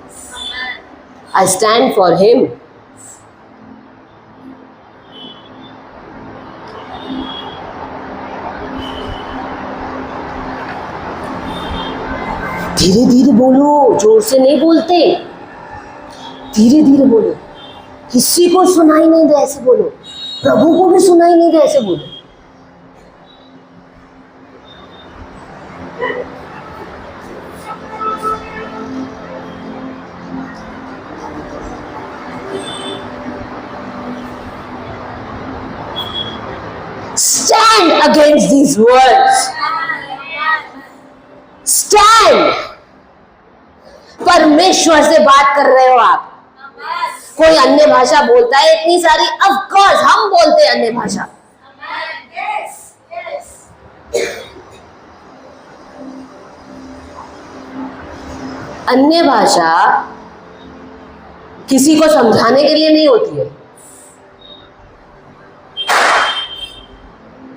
I stand for him. धीरे धीरे बोलो, जोर से नहीं बोलते, धीरे धीरे बोलो। किसी को सुनाई नहीं दे ऐसे बोलो, प्रभु को भी सुनाई नहीं दे ऐसे बोलो। Stand against these words. Stand. परमेश्वर से बात कर रहे हो आप। कोई अन्य भाषा बोलता है इतनी सारी, ऑफ कोर्स हम बोलते हैं अन्य भाषा, अन्य भाषा किसी को समझाने के लिए नहीं होती है।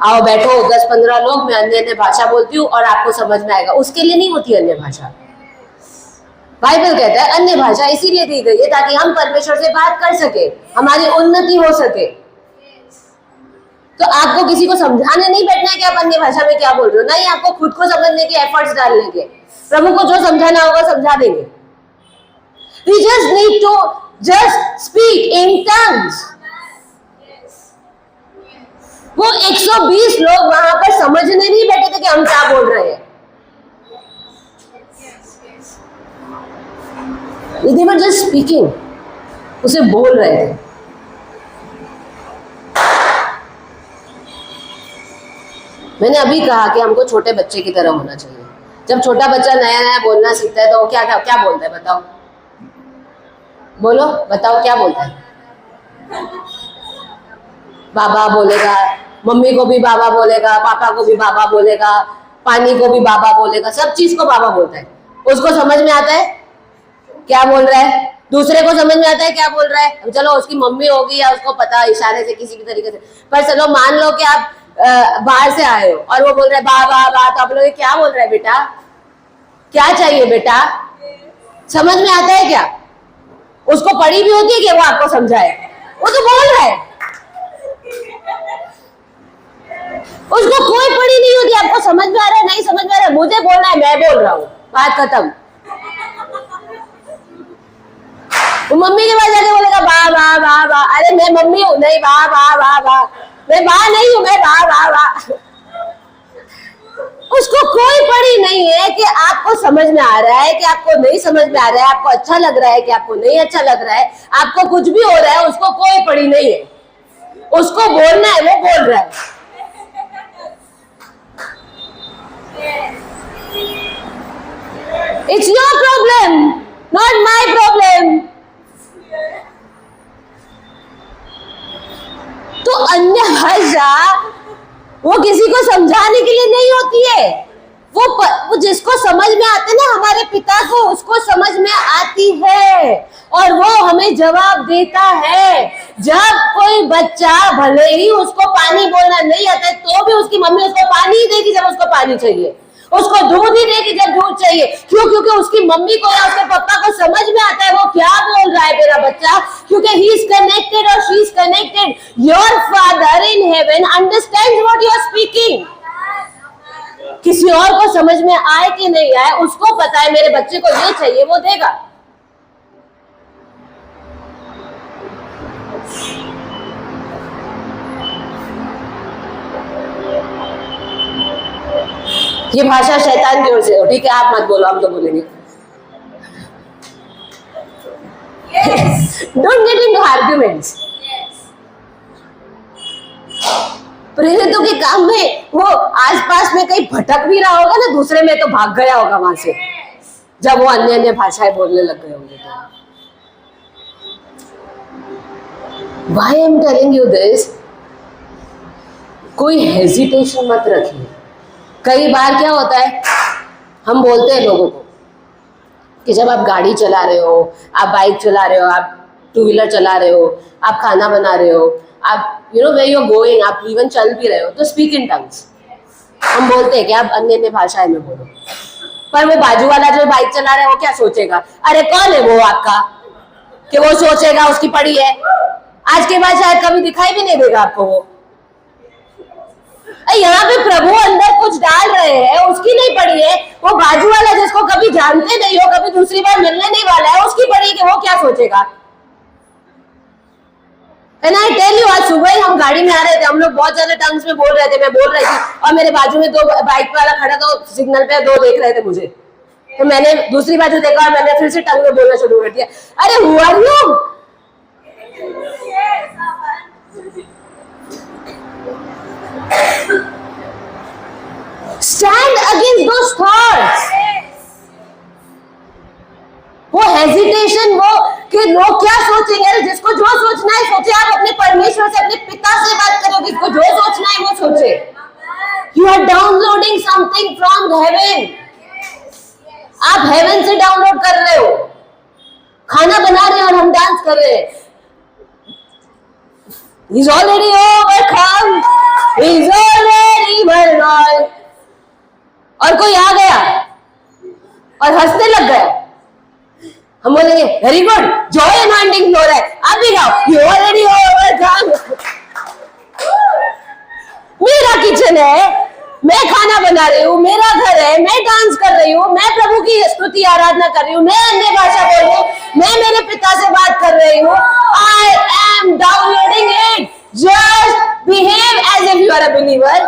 आओ बैठो 10-15 लोग, मैं अन्य अन्य भाषा बोलती हूँ और आपको समझ में आएगा, उसके लिए नहीं होती अन्य भाषा। बाइबल कहता है अन्य भाषा इसीलिए दी गई है ताकि हम परमेश्वर से बात कर सके, हमारी उन्नति हो सके। तो आपको किसी को समझाने नहीं बैठना है कि आप अन्य भाषा में क्या बोल रहे हो, नहीं, आपको खुद को समझने के एफर्ट्स डालने के। प्रभु को जो समझाना होगा समझा देंगे। We just need to just speak in tongues. वो 120 लोग वहां पर समझने नहीं बैठे थे कि हम क्या बोल रहे हैं। They were just speaking. उसे बोल रहे थे। मैंने अभी कहा कि हमको छोटे बच्चे की तरह होना चाहिए। जब छोटा बच्चा नया नया बोलना सीखता है तो वो क्या क्या क्या बोलता है, बताओ, बोलो, बताओ क्या बोलता है? बाबा बोलेगा, मम्मी को भी बाबा बोलेगा, पापा को भी बाबा बोलेगा, पानी को भी बाबा बोलेगा, सब चीज को बाबा बोलता है। उसको समझ में आता है क्या बोल रहा है, दूसरे को समझ में आता है क्या बोल रहा है। चलो उसकी मम्मी होगी या उसको पता इशारे से किसी भी तरीके से, पर चलो मान लो कि आप बाहर से आए हो और वो बोल रहे बाबा बा, तो आप लोग क्या बोल रहे हैं बेटा, क्या चाहिए बेटा, समझ में आता है क्या? उसको पढ़ी भी होती है कि वो आपको समझाए, वो तो बोल रहा है, उसको कोई पढ़ी नहीं होती। आपको समझ में आ रहा है, नहीं समझ में आ रहा है, मुझे बोलना है, मैं बोल रहा हूँ, बात खत्म। वो मम्मी के पास जाके बोलेगा बा बा बा बा, अरे मैं मम्मी हूँ, नहीं बा बा बा बा, मैं बा नहीं हूँ, मैं बा बा बा। उसको कोई पड़ी नहीं है कि आपको समझ में आ रहा है कि आपको नहीं समझ में आ rहा है, आपको अच्छा लग रहा है कि आपको नहीं अच्छा लग रहा है, आपको कुछ भी हो रहा है, उसको कोई पड़ी नहीं है। उसको बोलना है, वो बोल रहा है। It's your problem, not my problem. तो अन्य भाषा वो किसी को समझाने के लिए नहीं होती है, वो जिसको समझ में आते ना, हमारे पिता को उसको समझ में आती है और वो हमें जवाब देता है। जब कोई बच्चा भले ही उसको पानी बोलना नहीं आता है तो भी उसकी मम्मी उसको पानी ही देगी जब उसको पानी चाहिए, उसको दूध ही देगी जब दूध चाहिए। क्यों? क्योंकि उसकी मम्मी को या उसके पापा को समझ में आता है वो क्या बोल रहा है मेरा बच्चा, क्योंकि he is connected or she is connected. Your father in heaven understands what you are speaking. किसी और को समझ में आए कि नहीं आए, उसको पता है मेरे बच्चे को ये चाहिए, वो देगा। ये भाषा शैतान की ओर से हो, ठीक है, आप मत बोलो, हम तो बोलेंगे। Don't get into arguments. प्रेरितों के काम में वो आसपास में कहीं भटक भी रहा होगा ना, दूसरे में तो भाग गया होगा वहां से, जब वो अन्य अन्य भाषाएं बोलने लग गए होंगे। तो Why I'm telling you this? कोई हेजिटेशन मत रखिए। कई बार क्या होता है, हम बोलते हैं लोगों को कि जब आप गाड़ी चला रहे हो, आप बाइक चला रहे हो, आप टू व्हीलर चला रहे हो, आप खाना बना रहे हो, आप where you're going, आप इवन चल भी रहे हो, तो स्पीक इन टंग्स। हम बोलते हैं कि आप अन्य अन्य भाषाएं में बोलो, पर वो बाजू वाला जो बाइक चला रहा है वो क्या सोचेगा? अरे कौन है वो आपका कि वो सोचेगा उसकी पड़ी है? आज के बाद शायद कभी दिखाई भी नहीं देगा आपको वो। यहाँ पे प्रभु अंदर कुछ डाल रहे हैं, उसकी नहीं पड़ी है, वो बाजू वाला जिसको कभी जानते नहीं हो, कभी दूसरी बार मिलने नहीं वाला है, उसकी पड़ी है कि वो क्या सोचेगा। And I tell you, आज सुबह ही हम गाड़ी में आ रहे थे, हम लोग बहुत ज्यादा टंग्स में बोल रहे थे, मैं बोल रही थी और मेरे बाजू में दो बाइक वाला खड़ा था, सिग्नल पे दो देख रहे थे मुझे, तो मैंने दूसरी बाजू देखा और मैंने फिर से टंग में बोलना शुरू कर दिया, अरे who are you? Stand against those thoughts. वो हेजिटेशन, वो कि लोग क्या सोचेंगे, अरे जिसको जो सोचना है सोचे। आप अपने परमेश्वर से, अपने पिता से बात करो, जिसको जो सोचना है वो सोचे। You are downloading something from heaven. आप हेवन से डाउनलोड कर रहे हो, खाना बना रहे हैं और हम डांस कर रहे हैं। He's already overcome. He's already overcome. और कोई आ गया और हंसने लग गया, हम बोलेंगे वेरी गुड, जॉय अनवाइंडिंग हो रहा है, आप भी गाओ, यू ऑलरेडी ओवरकम। मेरा किचन है, मैं खाना बना रही हूँ, मेरा घर है, मैं डांस कर रही हूँ, मैं प्रभु की स्तुति आराधना कर रही हूँ, मैं अन्य भाषा बोल रही हूँ, मैं मेरे पिता से बात कर रही हूँ। I am downloading it, just behave as if you are a believer.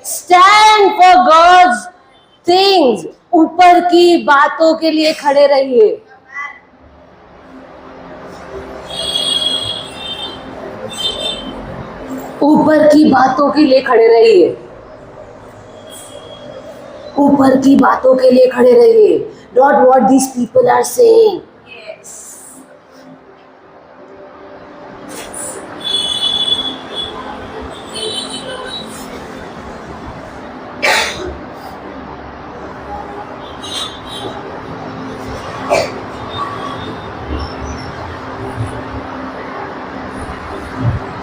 Stand for God's things. ऊपर की बातों के लिए खड़े रहिए। ऊपर की बातों के लिए खड़े रहिए। ऊपर की बातों के लिए खड़े रहिए। Not what these people are saying.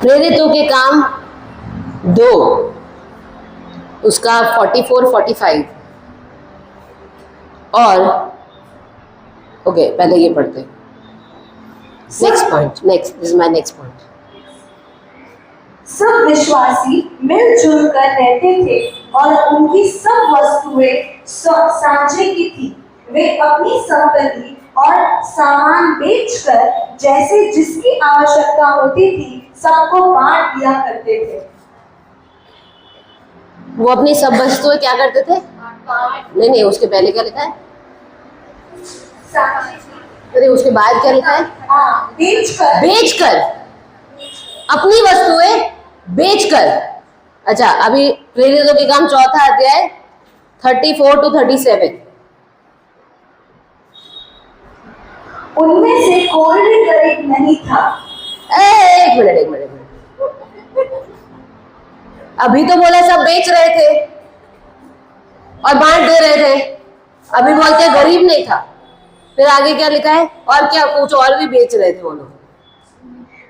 प्रेरितों के काम 2, उसका 44-45 और ओके, पहले ये पढ़ते। Next point, this is my next point. सब विश्वासी मिलजुल कर रहते थे और उनकी सब वस्तुएं साझे की थी। वे अपनी संपत्ति और सामान बेचकर जैसे जिसकी आवश्यकता होती थी सबको बांट दिया करते थे। वो अपनी सब वस्तुएं क्या करते थे? नहीं, उसके पहले क्या लिखा है? अरे उसके बाद क्या लिखा है? बेचकर, अपनी वस्तुएं बेचकर। अच्छा, अभी प्रेरितों के काम 4 अध्याय 34-37। उनमें से कोई भी गरीब नहीं था। एक मिनट। अभी तो बोला सब बेच रहे थे और बांट दे रहे थे, अभी बोलते गरीब नहीं था। फिर आगे क्या लिखा है? और क्या कुछ और भी बेच रहे थे वो लोग।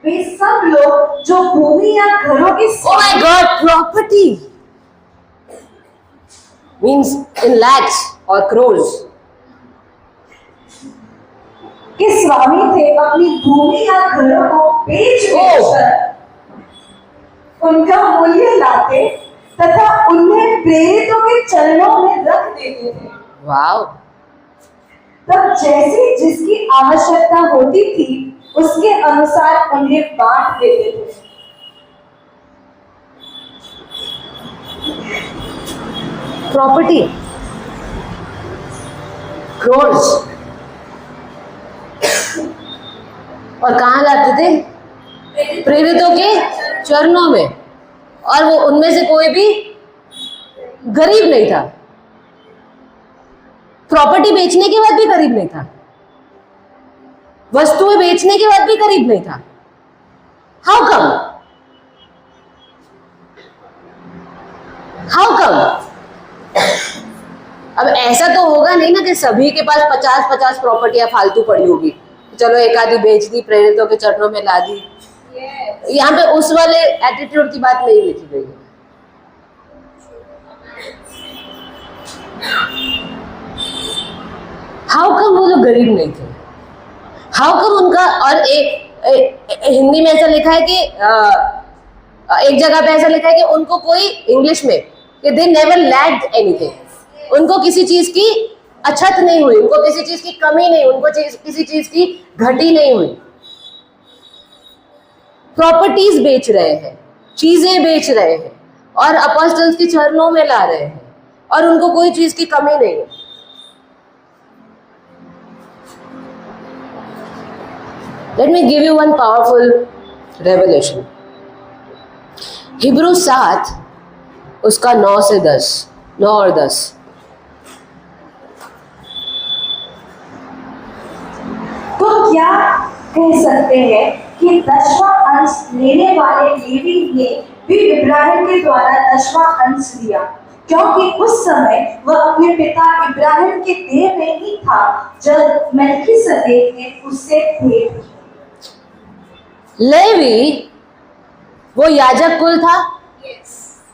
वे सब लोग जो भूमि या घरों की Oh my God, property means in lakhs or crores. के स्वामी थे, अपनी भूमि या घरों को बेच उनका मूल्य लाते तथा उन्हें प्रेरितों के चरणों में रख देते थे। वाव! तब जैसे जिसकी आवश्यकता होती थी उसके अनुसार उन्हें बांट देते थे। प्रॉपर्टी, क्रोर्स। और कहाँ लाते थे? प्रेरितों के चरणों में। और वो उनमें से कोई भी गरीब नहीं था। प्रॉपर्टी बेचने के बाद भी गरीब नहीं था, वस्तुएं बेचने के बाद भी गरीब नहीं था। How come? अब ऐसा तो होगा नहीं ना कि सभी के पास 50-50 प्रॉपर्टियां फालतू पड़ी होगी, चलो एक आधी बेच दी, प्रेरितों के चरणों में ला दी। यहाँ पे उस वाले एटीट्यूड की बात नहीं लिखी गई है। हाउ कम वो लोग गरीब नहीं थे? हाउ कम उनका? और हिंदी में ऐसा लिखा है कि एक जगह पे ऐसा लिखा है कि उनको कोई, इंग्लिश में, कि दे नेवर लैक्ड एनीथिंग। उनको किसी चीज की अछत नहीं हुई, उनको किसी चीज की कमी नहीं, उनको किसी चीज की घटी नहीं हुई। प्रॉपर्टीज बेच रहे हैं, चीजें बेच रहे हैं और अपोस्टल्स के चरणों में ला रहे हैं और उनको कोई चीज की कमी नहीं है। Let me give you one powerful revelation. Hebrew 7 उसका 9 से 10, 9 और 10। तो क्या कह सकते हैं कि 10वां अंश लेने वाले लेवी ने भी इब्राहिम के द्वारा 10वां अंश लिया, क्योंकि उस समय वह अपने पिता इब्राहिम के देह में ही था जब मलकीसदेक ने उससे भेंट की। लेवी वो याजक कुल था,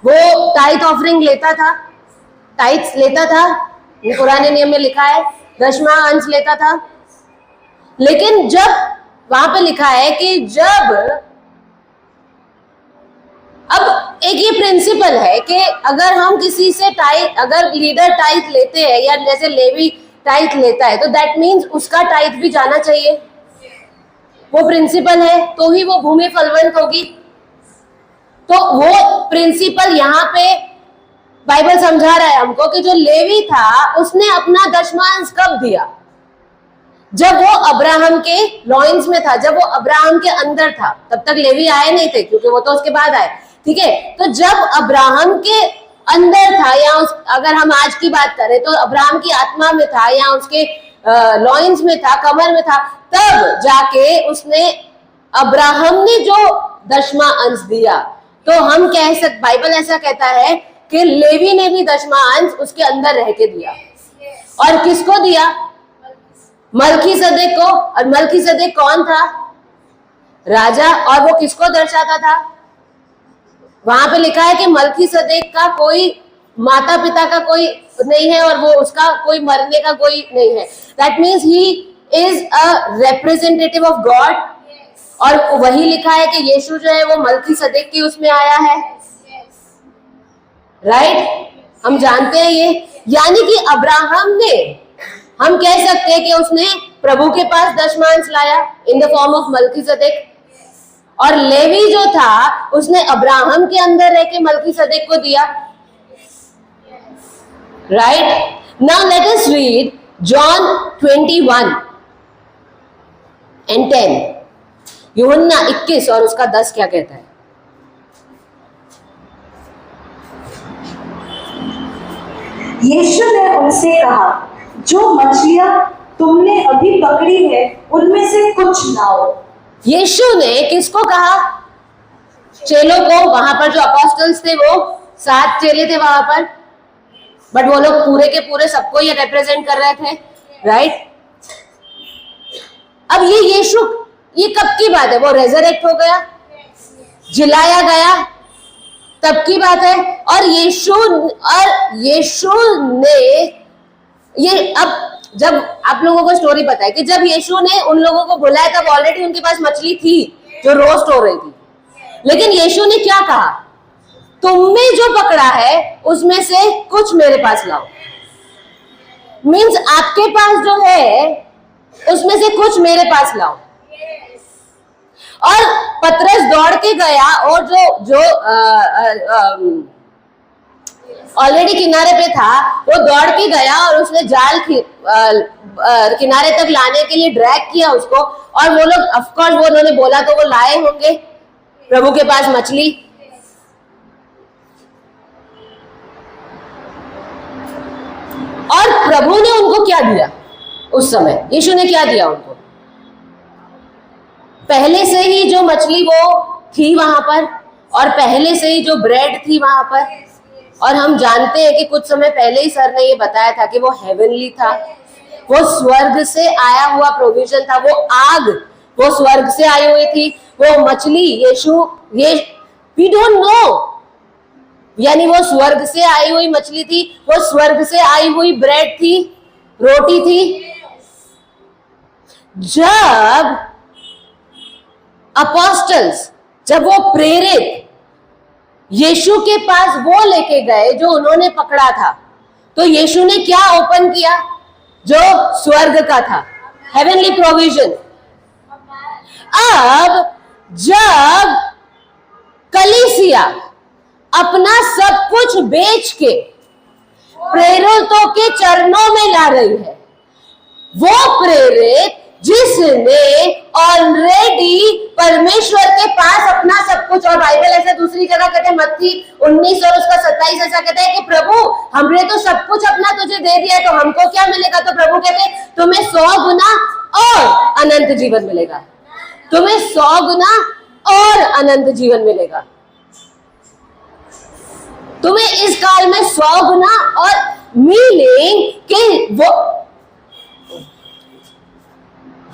वो टाइथ ऑफरिंग लेता था, टाइथ्स लेता था, पुराने नियम में लिखा है, दशमां अंश लेता था। लेकिन जब वहां पे लिखा है कि जब अब एक ये प्रिंसिपल है कि अगर हम किसी से टाइथ, अगर लीडर टाइथ लेते हैं या जैसे लेवी टाइथ लेता है तो दैट मीन्स उसका टाइथ भी जाना चाहिए, वो प्रिंसिपल है, तो ही वो भूमि फलवंत होगी। तो वो प्रिंसिपल यहाँ पे बाइबल समझा रहा है हमको कि जो लेवी था उसने अपना दशमांश कब दिया? जब वो अब्राहम के लॉइंस में था, जब वो अब्राहम के अंदर था। तब तक लेवी आए नहीं थे क्योंकि वो तो उसके बाद आए, ठीक है। तो जब अब्राहम के अंदर था या अगर हम आज की बात करें तो अब्राहम की आत्मा में था या उसके लॉइंस में था, कमर में था, तब जाके उसने, अब्राहम ने जो दशमां अंश दिया। तो हम कह सकते, बाइबल ऐसा कहता है कि लेवी ने भी दशमां अंश उसके अंदर रह के दिया। और किसको दिया? मलकीसदेक को। और मलकीसदेक कौन था? राजा। और वो किसको दर्शाता था? वहां पे लिखा है कि मलकीसदेक का कोई माता पिता का कोई नहीं है और वो उसका कोई मरने का कोई नहीं है। That means he is a representative of God. और वही लिखा है कि यीशु जो है वो मलकीसदेक की उसमें आया है, राइट? हम जानते हैं ये। यानी कि अब्राहम ने, हम कह सकते हैं कि उसने प्रभु के पास दशमांश लाया in the form of Melchizedek. और लेवी जो था उसने अब्राहम के अंदर रह के मलकीसदेक को दिया, right? Now let us read John 21 and 10। यूहन्ना 21 और उसका 10 क्या कहता है? यीशु ने उनसे कहा, जो मछलियां तुमने अभी पकड़ी है उनमें से कुछ लाओ। यीशु ने किसको कहा? चेलों को। वहां पर जो अपॉस्टल्स थे वो 7 चेले थे वहां पर, बट वो लोग पूरे के पूरे सबको ये रिप्रेजेंट कर रहे थे, राइट? अब ये यीशु, ये कब की बात है? वो रेजरेक्ट हो गया, जिलाया गया, तब की बात है। और यीशु ने ये, अब जब आप लोगों को स्टोरी पता है कि जब यीशु ने उन लोगों को बुलाया तब ऑलरेडी उनके पास मछली थी जो रोस्ट हो रही थी। लेकिन यीशु ने क्या कहा? तुमने जो पकड़ा है उसमें से कुछ मेरे पास लाओ। मीन्स आपके पास जो है उसमें से कुछ मेरे पास लाओ। और पतरस दौड़ के गया और जो ऑलरेडी किनारे पे था वो दौड़ के गया और उसने जाल किनारे तक लाने के लिए ड्रैग किया उसको। और वो लोग, ऑफ कोर्स वो उन्होंने बोला तो वो लाए होंगे प्रभु के पास मछली। और प्रभु ने उनको क्या दिया उस समय? यीशु ने क्या दिया उनको? पहले से ही जो मछली वो थी वहां पर, और पहले से ही जो ब्रेड थी वहां पर। और हम जानते हैं कि कुछ समय पहले ही सर ने ये बताया था कि वो हेवनली था, वो स्वर्ग से आया हुआ प्रोविजन था, वो आग वो स्वर्ग से आई हुई थी, वो मछली यीशु, ये वी डोंट नो, यानी वो स्वर्ग से आई हुई मछली थी, वो स्वर्ग से आई हुई ब्रेड थी, रोटी थी। जब अपोस्टल्स, जब वो प्रेरित यीशु के पास वो लेके गए जो उन्होंने पकड़ा था, तो यीशु ने क्या ओपन किया? जो स्वर्ग का था, हेवनली प्रोविजन। अब जब कलीसिया अपना सब कुछ बेच के प्रेरितों के चरणों में ला रही है, वो प्रेरित जिसने ऑलरेडी परमेश्वर के पास अपना सब कुछ, और बाइबल ऐसा दूसरी जगह कहते हैं, मत्ती 19 और उसका 27 ऐसा कहता है कि प्रभु हमने तो सब कुछ अपना तुझे दे दिया है तो हमको क्या मिलेगा? तो प्रभु कहते हैं तुम्हें 100 गुना और अनंत जीवन मिलेगा, तुम्हें 100 गुना और अनंत जीवन मिलेगा, तुम्हें इस काल में 100 गुना, और मीनिंग कि वो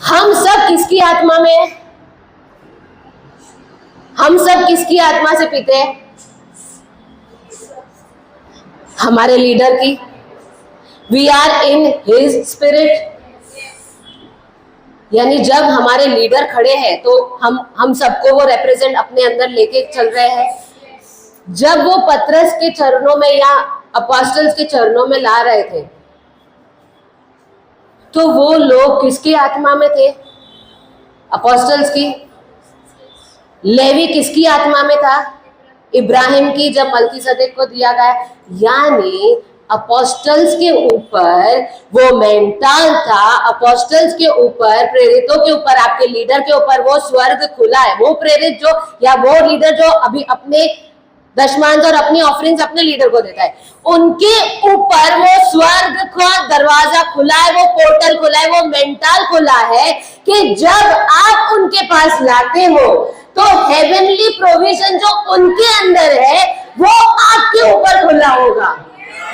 हम सब किसकी आत्मा में है? हम सब किसकी आत्मा से पीते हैं? हमारे लीडर की। We are in his spirit. यानी जब हमारे लीडर खड़े हैं तो हम सबको वो रिप्रेजेंट अपने अंदर लेके चल रहे हैं। जब वो पतरस के चरणों में या अपोस्टल्स के चरणों में ला रहे थे तो वो लोग किसकी आत्मा में थे? अपोस्टल्स की। लेवी किसकी आत्मा में था? इब्राहिम की, जब मल्कीसदेक को दिया गया। यानी अपोस्टल्स के ऊपर वो मेंटल था, अपोस्टल्स के ऊपर, प्रेरितों के ऊपर, आपके लीडर के ऊपर वो स्वर्ग खुला है। वो प्रेरित जो या वो लीडर जो अभी अपने दशमांश और अपनी ऑफरिंग्स अपने लीडर को देता है, उनके ऊपर वो स्वर्ग का दरवाजा खुला है, वो पोर्टल खुला है, वो मेंटल खुला है कि जब आप उनके पास लाते हो तो हेवनली प्रोविजन जो उनके अंदर है वो आपके ऊपर खुला होगा।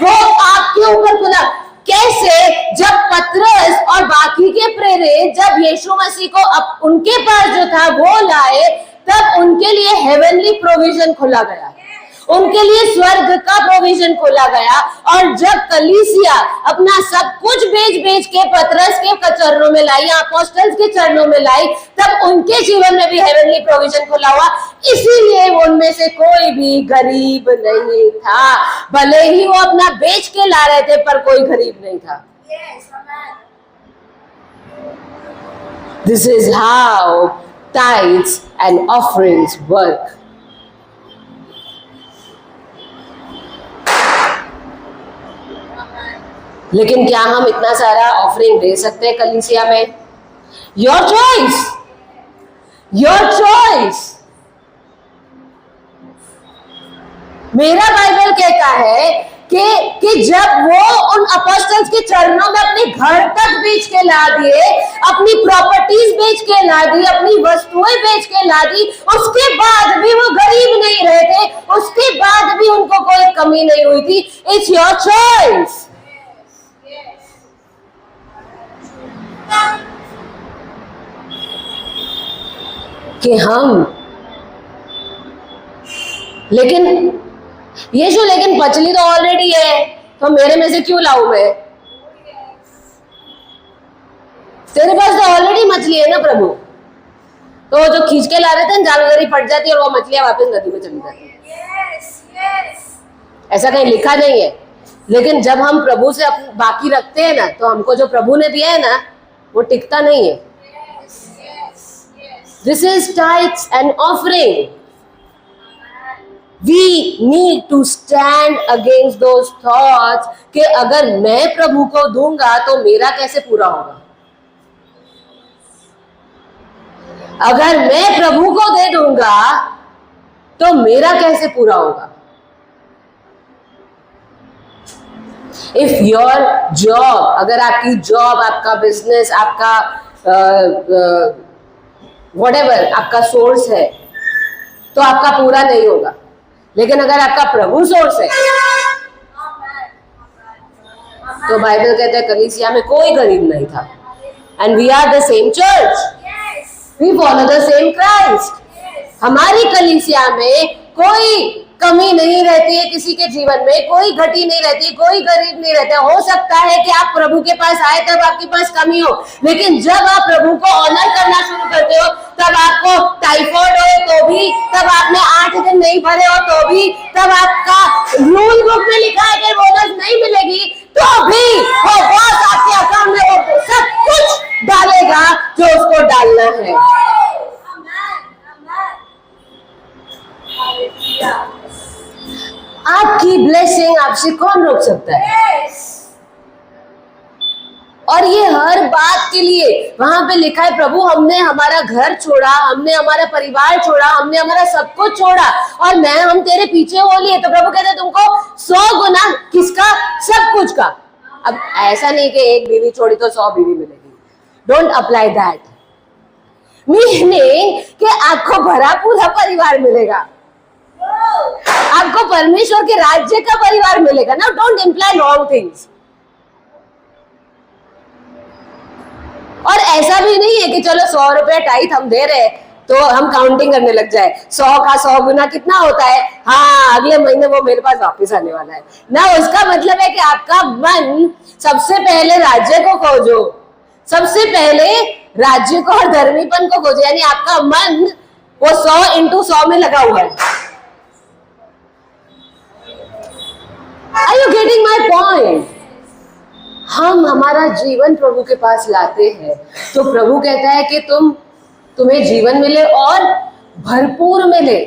वो आपके ऊपर खुला कैसे? जब पतरस और बाकी के प्रेरित जब यीशु मसीह को उनके पास जो था वो लाए, तब उनके लिए हेवनली प्रोविजन खोला गया, उनके लिए स्वर्ग का प्रोविजन खोला गया। और जब कलीसिया अपना सब कुछ बेच के पतरस के चरणों में लाई या अपोस्टल्स के चरणों में लाई, तब उनके जीवन में भी हेवनली प्रोविजन खोला हुआ। इसीलिए उनमें से कोई भी गरीब नहीं था, भले ही वो अपना बेच के ला रहे थे, पर कोई गरीब नहीं था। This is how tithes and offerings work. लेकिन क्या हम इतना सारा ऑफरिंग दे सकते हैं कलीसिया में? Your choice, your choice. मेरा बाइबल कहता है कि जब वो उन अपोस्टल्स के चरणों में अपने घर तक बेच के ला दिए, अपनी प्रॉपर्टीज बेच के ला दी, अपनी वस्तुएं बेच के ला दी, उसके बाद भी वो गरीब नहीं रहे थे, उसके बाद भी उनको कोई कमी नहीं हुई थी। इट्स योर चॉइस कि हम, लेकिन यीशु, लेकिन मछली तो ऑलरेडी है, तो मेरे में से क्यों लाऊं मैं? तेरे पास तो ऑलरेडी मछली है ना प्रभु। तो जो खींच के ला रहे थे जाल उधर ही फट जाती है और वो मछलियां वापस नदी में चली जाती है। ऐसा कहीं लिखा नहीं है। लेकिन जब हम प्रभु से बाकी रखते हैं ना, तो हमको जो प्रभु ने दिया है ना, वो टिकता नहीं है। This is tithes and offering. We need to stand against those thoughts कि अगर मैं प्रभु को दूंगा तो मेरा कैसे पूरा होगा, अगर मैं प्रभु को दे दूंगा तो मेरा कैसे पूरा होगा। If your job, अगर आपकी जॉब, आपका बिजनेस, आपका whatever आपका सोर्स है, तो आपका पूरा नहीं होगा। लेकिन अगर आपका प्रभु सोर्स है, तो बाइबल कहते हैं कलीसिया में कोई गरीब नहीं था। And we are the same church, we follow the same Christ. हमारी कलीसिया में कोई कमी नहीं रहती है, किसी के जीवन में कोई घटी नहीं रहती, कोई गरीब नहीं रहता। हो सकता है कि आप प्रभु के पास आए तब आपके पास कमी हो, लेकिन जब आप प्रभु को ऑनर करना शुरू करते हो, तब आपको टाइफाइड हो तो भी, तब आपने 8 दिन नहीं भरे हो तो भी, तब आपका रूल बुक में लिखा है कि बोनस नहीं मिलेगी तो भी वो बॉस आपके अकाउंट में वो सब कुछ डालेगा जो उसको डालना है। आपकी ब्लेसिंग आपसे कौन रोक सकता है? और ये हर बात के लिए वहां पे लिखा है, प्रभु हमने हमारा घर छोड़ा, हमने हमारा परिवार छोड़ा, हमने हमारा सब कुछ छोड़ा और हम तेरे पीछे हो लिए। तो प्रभु कहते तुमको 100 गुना किसका? सब कुछ का। अब ऐसा नहीं कि एक बीवी छोड़ी तो 100 बीवी मिलेगी। Don't apply that. मीनिंग कि आपको भरा पूरा परिवार मिलेगा। आपको परमेश्वर के राज्य का परिवार मिलेगा ना. Don't imply wrong things. और ऐसा भी नहीं है कि चलो 100 रुपया टाइट हम दे रहे हैं तो हम काउंटिंग करने लग जाए. 100 का 100 गुना कितना होता है. हाँ, अगले महीने वो मेरे पास वापस आने वाला है ना. उसका मतलब है कि आपका मन सबसे पहले राज्य को खोजो, सबसे पहले राज्य को और धर्मीपन को खोजो. यानी आपका मन वो 100 × 100 में लगा हुआ है. Are you getting my point? हम हमारा जीवन प्रभु के पास लाते हैं तो प्रभु कहता है कि तुम्हें जीवन मिले और भरपूर मिले,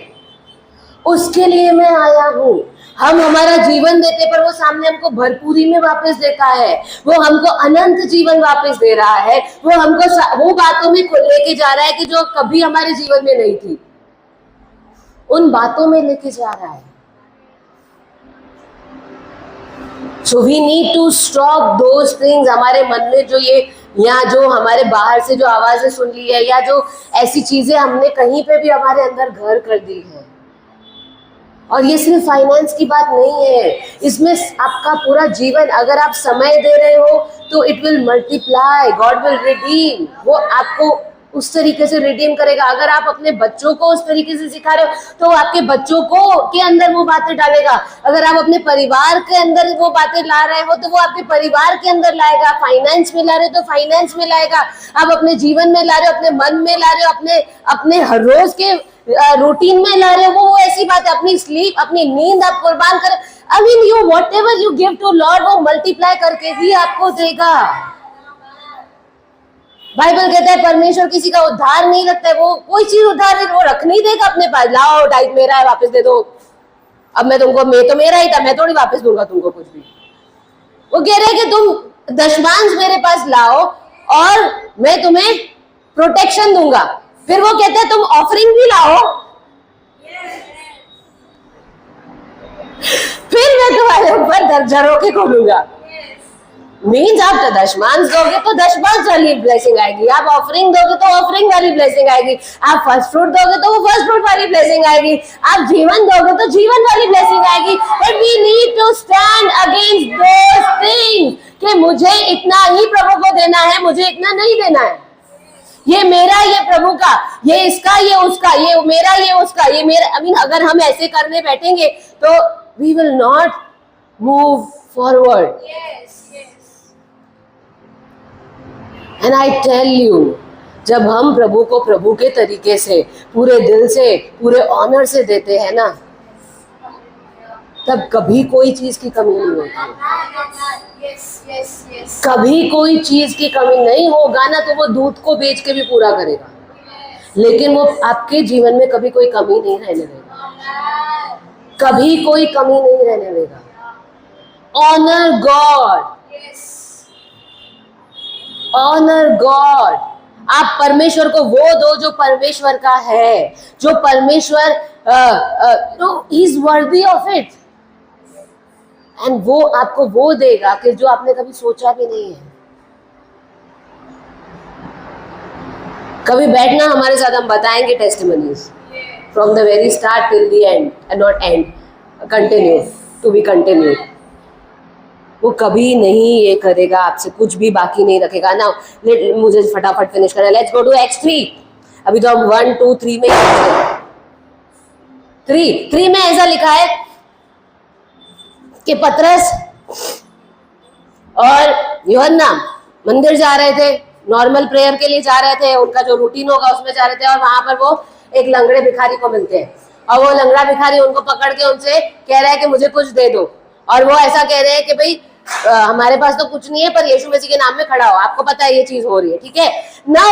उसके लिए मैं आया हूं. हम हमारा जीवन देते पर वो सामने हमको भरपूरी में वापस देता है. वो हमको अनंत जीवन वापस दे रहा है. वो हमको वो बातों में लेके जा रहा है कि जो कभी हमारे जीवन में नहीं थी, उन बातों में लेके जा रहा है. So we need to stop those things. हमारे मन में जो ये या जो हमारे बाहर से जो आवाजें सुन ली है या जो ऐसी चीजें हमने कहीं पे भी हमारे अंदर घर कर दी है. और ये सिर्फ फाइनेंस की बात नहीं है, इसमें आपका पूरा जीवन, अगर आप समय दे रहे हो तो it will multiply. God will redeem. वो आपको उस तरीके से रिडीम करेगा. अगर आप अपने बच्चों को उस तरीके से सिखा रहे हो तो आपके बच्चों को के अंदर वो बातें डालेगा. अगर आप अपने परिवार के अंदर वो बातें ला रहे हो तो वो आपके परिवार के अंदर लाएगा. फाइनेंस में ला रहे हो तो फाइनेंस में लाएगा. आप अपने जीवन में ला रहे हो, अपने मन में ला रहे हो, अपने हर रोज के रूटीन में ला रहे हो, वो ऐसी बात है. अपनी स्लीप, अपनी नींद आप कुर्बान कर. I mean you whatever you give to Lord, वो मल्टीप्लाई करके ही आपको देगा. बाइबल कहता है परमेश्वर किसी का उद्धार नहीं रखता है. वो कोई चीज उद्धार नहीं, वो रख नहीं देगा अपने पास. लाओ टाइट मेरा है, वापस दे दो. अब मैं तो मेरा ही था, मैं थोड़ी वापस दूंगा तुमको कुछ भी. वो कह रहे हैं कि तुम दशमांश मेरे पास लाओ और मैं तुम्हें प्रोटेक्शन दूंगा. फिर वो कहता है तुम ऑफरिंग भी लाओ, फिर मैं तुम्हारे ऊपर झरोखे खोलूंगा. मीन्स आप दशमांश दोगे तो दशमांश वाली ब्लेसिंग आएगी. आप ऑफरिंग दोगे तो ऑफरिंग वाली ब्लेसिंग आएगी. आप फर्स्ट फ्रूट दोगे तो वो फर्स्ट फ्रूट वाली ब्लेसिंग आएगी. आप जीवन दोगे तो जीवन वाली ब्लेसिंग आएगी. But we need to stand against those things कि मुझे इतना ही प्रभु को देना है, मुझे इतना नहीं देना है. ये मेरा, ये प्रभु का, ये इसका, ये उसका, ये मेरा, ये उसका, ये मेरा. आई मीन अगर हम ऐसे करने बैठेंगे तो we will not move forward. And I tell you, जब हम प्रभु को प्रभु के तरीके से, पूरे दिल से, पूरे ऑनर से देते हैं ना, तब कभी कोई चीज की कमी नहीं होती. कभी कोई चीज की कमी नहीं होगा ना. तो वो दूध को बेच के भी पूरा करेगा, लेकिन वो आपके जीवन में कभी कोई कमी नहीं रहने देगा. कभी कोई कमी नहीं रहने देगा. Honour God, honour God. आप परमेश्वर को वो दो जो परमेश्वर का है, जो परमेश्वर he is worthy of it. And वो आपको वो देगा कि जो आपने कभी सोचा भी नहीं है. कभी बैठना हमारे साथ, हम बताएंगे testimonies from the very start till the end. And not end, continue, to be continue. वो कभी नहीं ये करेगा, आपसे कुछ भी बाकी नहीं रखेगा ना. मुझे फटाफट फिनिश करना. Let's go to Acts 3. अभी तो हम 1, 2, 3 में 3 में ऐसा लिखा है कि पतरस और यूहन्ना मंदिर जा रहे थे, नॉर्मल प्रेयर के लिए जा रहे थे. उनका जो रूटीन होगा उसमें जा रहे थे. और वहां पर वो एक लंगड़े भिखारी को मिलते हैं. और वो लंगड़ा भिखारी उनको पकड़ के उनसे कह रहा है कि मुझे कुछ दे दो. और वो ऐसा कह रहे हैं कि भाई हमारे पास तो कुछ नहीं है, पर यीशु मसीह के नाम में खड़ा हो, आपको पता है ये चीज हो रही है, ठीक है ना.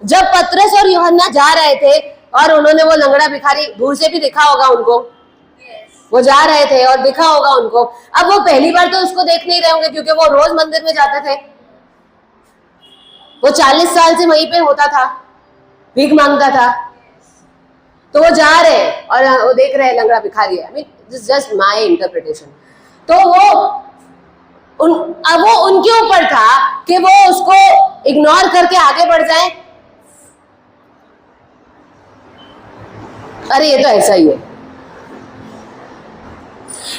जब पतरस और यूहन्ना जा रहे थे और उन्होंने वो लंगड़ा भिखारी, दूर से भी दिखा होगा उनको, वो जा रहे थे और दिखा होगा उनको. अब वो पहली बार तो उसको देख नहीं रहे होंगे क्योंकि वो रोज मंदिर में जाते थे. वो 40 साल से वहीं पे होता था, भीख मांगता था. तो वो जा रहे हैं और वो देख रहे हैं लंगड़ा भिखारी है. I mean this just my interpretation. तो अब वो उनके ऊपर था कि वो उसको इग्नोर करके आगे बढ़ जाए. अरे ये तो ऐसा ही है,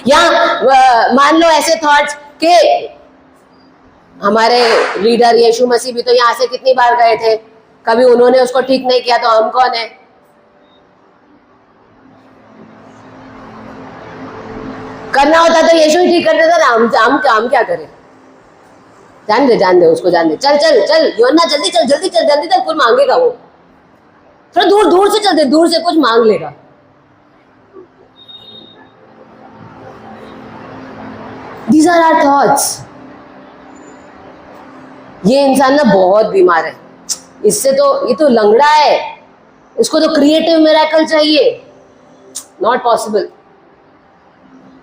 या मान लो ऐसे थॉट्स के हमारे लीडर यीशु मसीह भी तो यहाँ से कितनी बार गए थे, कभी उन्होंने उसको ठीक नहीं किया तो हम कौन है? करना होता तो यीशु ही ठीक कर देता ना, हम क्या करें? जान दे उसको, जान दे। चल चल चल यूहन्ना, जल्दी चल जल्दी चल जल्दी चल, कुछ मांगेगा वो। थोड़ा दूर दूर से चल दे, दूर से कुछ मांग लेगा। These are our thoughts. ये इंसान ना बहुत बीमार है, इससे तो ये तो लंगड़ा है, इसको तो क्रिएटिव मिरेकल चाहिए। Not possible.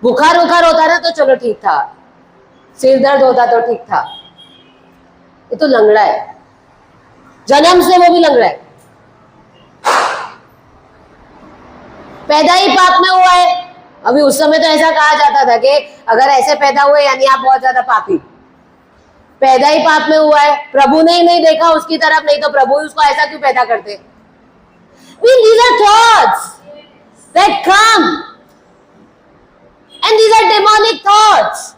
बुखार होता ना तो चलो ठीक था, सिर दर्द होता तो ठीक था, ये तो लंगड़ा है, जन्म से वो भी लंगड़ा है, पैदा ही पाप में हुआ है। अभी उस समय तो ऐसा कहा जाता था कि अगर ऐसे पैदा हुए यानी आप बहुत ज्यादा पापी, पैदा ही पाप में हुआ है, प्रभु ने ही नहीं देखा उसकी तरफ, नहीं तो प्रभु उसको ऐसा क्यों पैदा करते? These are thoughts that come and these are demonic thoughts.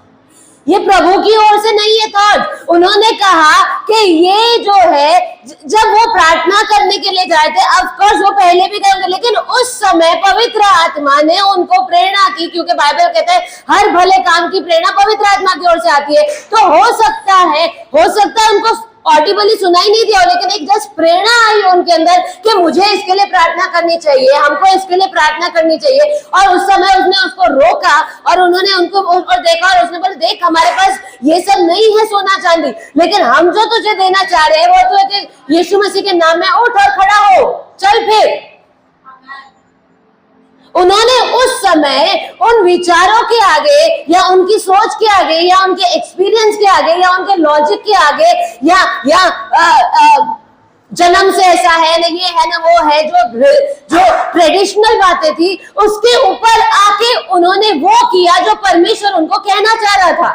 ये प्रभु की ओर से नहीं है थॉट। उन्होंने कहा कि ये जो है, जब वो प्रार्थना करने के लिए जाए थे, ऑफ कोर्स वो पहले भी गए, लेकिन उस समय पवित्र आत्मा ने उनको प्रेरणा की, क्योंकि बाइबल कहता है हर भले काम की प्रेरणा पवित्र आत्मा की ओर से आती है। तो हो सकता है उनको ऑडिबली सुनाई नहीं दिया, लेकिन एक जस्ट प्रेरणा आई उनके अंदर कि मुझे इसके लिए प्रार्थना करनी चाहिए, हमको इसके लिए प्रार्थना करनी चाहिए। और उस समय उसने उसको रोका और उन्होंने उनको और देखा और उसने बोला, देख हमारे पास ये सब नहीं है सोना चांदी, लेकिन हम जो तुझे देना चाह रहे हैं वो तो है कि यीशु मसीह के नाम में उठ और खड़ा हो, चल फिर। उन्होंने उस समय उन विचारों के आगे या उनकी सोच के आगे या उनके एक्सपीरियंस के आगे या उनके लॉजिक के आगे या जन्म से ऐसा है ना, ये है ना, वो है, जो ट्रेडिशनल बातें थी उसके ऊपर आके उन्होंने वो किया जो परमेश्वर उनको कहना चाह रहा था,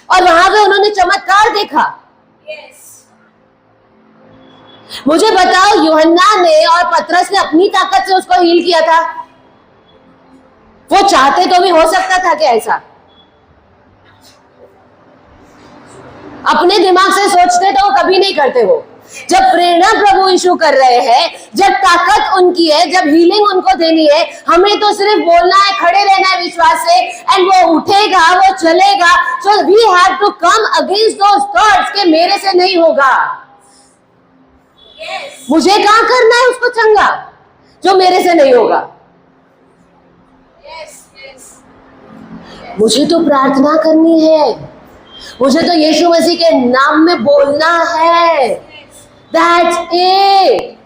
और वहां पे उन्होंने चमत्कार देखा। मुझे बताओ, यूहन्ना ने और पतरस ने अपनी ताकत से उसको हील किया था? वो चाहते तो भी हो सकता था कि ऐसा? अपने दिमाग से सोचते तो वो कभी नहीं करते। वो जब प्रेरणा प्रभु यीशु कर रहे हैं, जब ताकत उनकी है, जब हीलिंग उनको देनी है, हमें तो सिर्फ बोलना है, खड़े रहना है विश्वास से, एंड वो उठेगा, वो चलेगा। So we have to come against those thoughts कि मेरे से नहीं होगा। मुझे क्या करना है उसको चंगा जो मेरे से नहीं होगा? मुझे तो प्रार्थना करनी है, मुझे तो यीशु मसीह के नाम में बोलना है, दैट्स इट।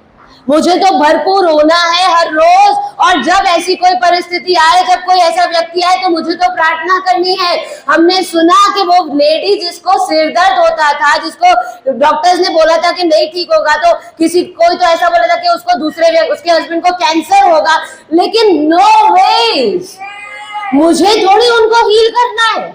मुझे तो भरपूर होना है हर रोज, और जब ऐसी कोई परिस्थिति आए, जब कोई ऐसा व्यक्ति आए, तो मुझे तो प्रार्थना करनी है। हमने सुना कि वो लेडी जिसको सिर दर्द होता था, जिसको डॉक्टर्स ने बोला था कि नहीं ठीक होगा, तो कोई तो ऐसा बोला था कि उसको उसके हस्बैंड को कैंसर होगा, लेकिन नो वेज, मुझे थोड़ी उनको हील करना है।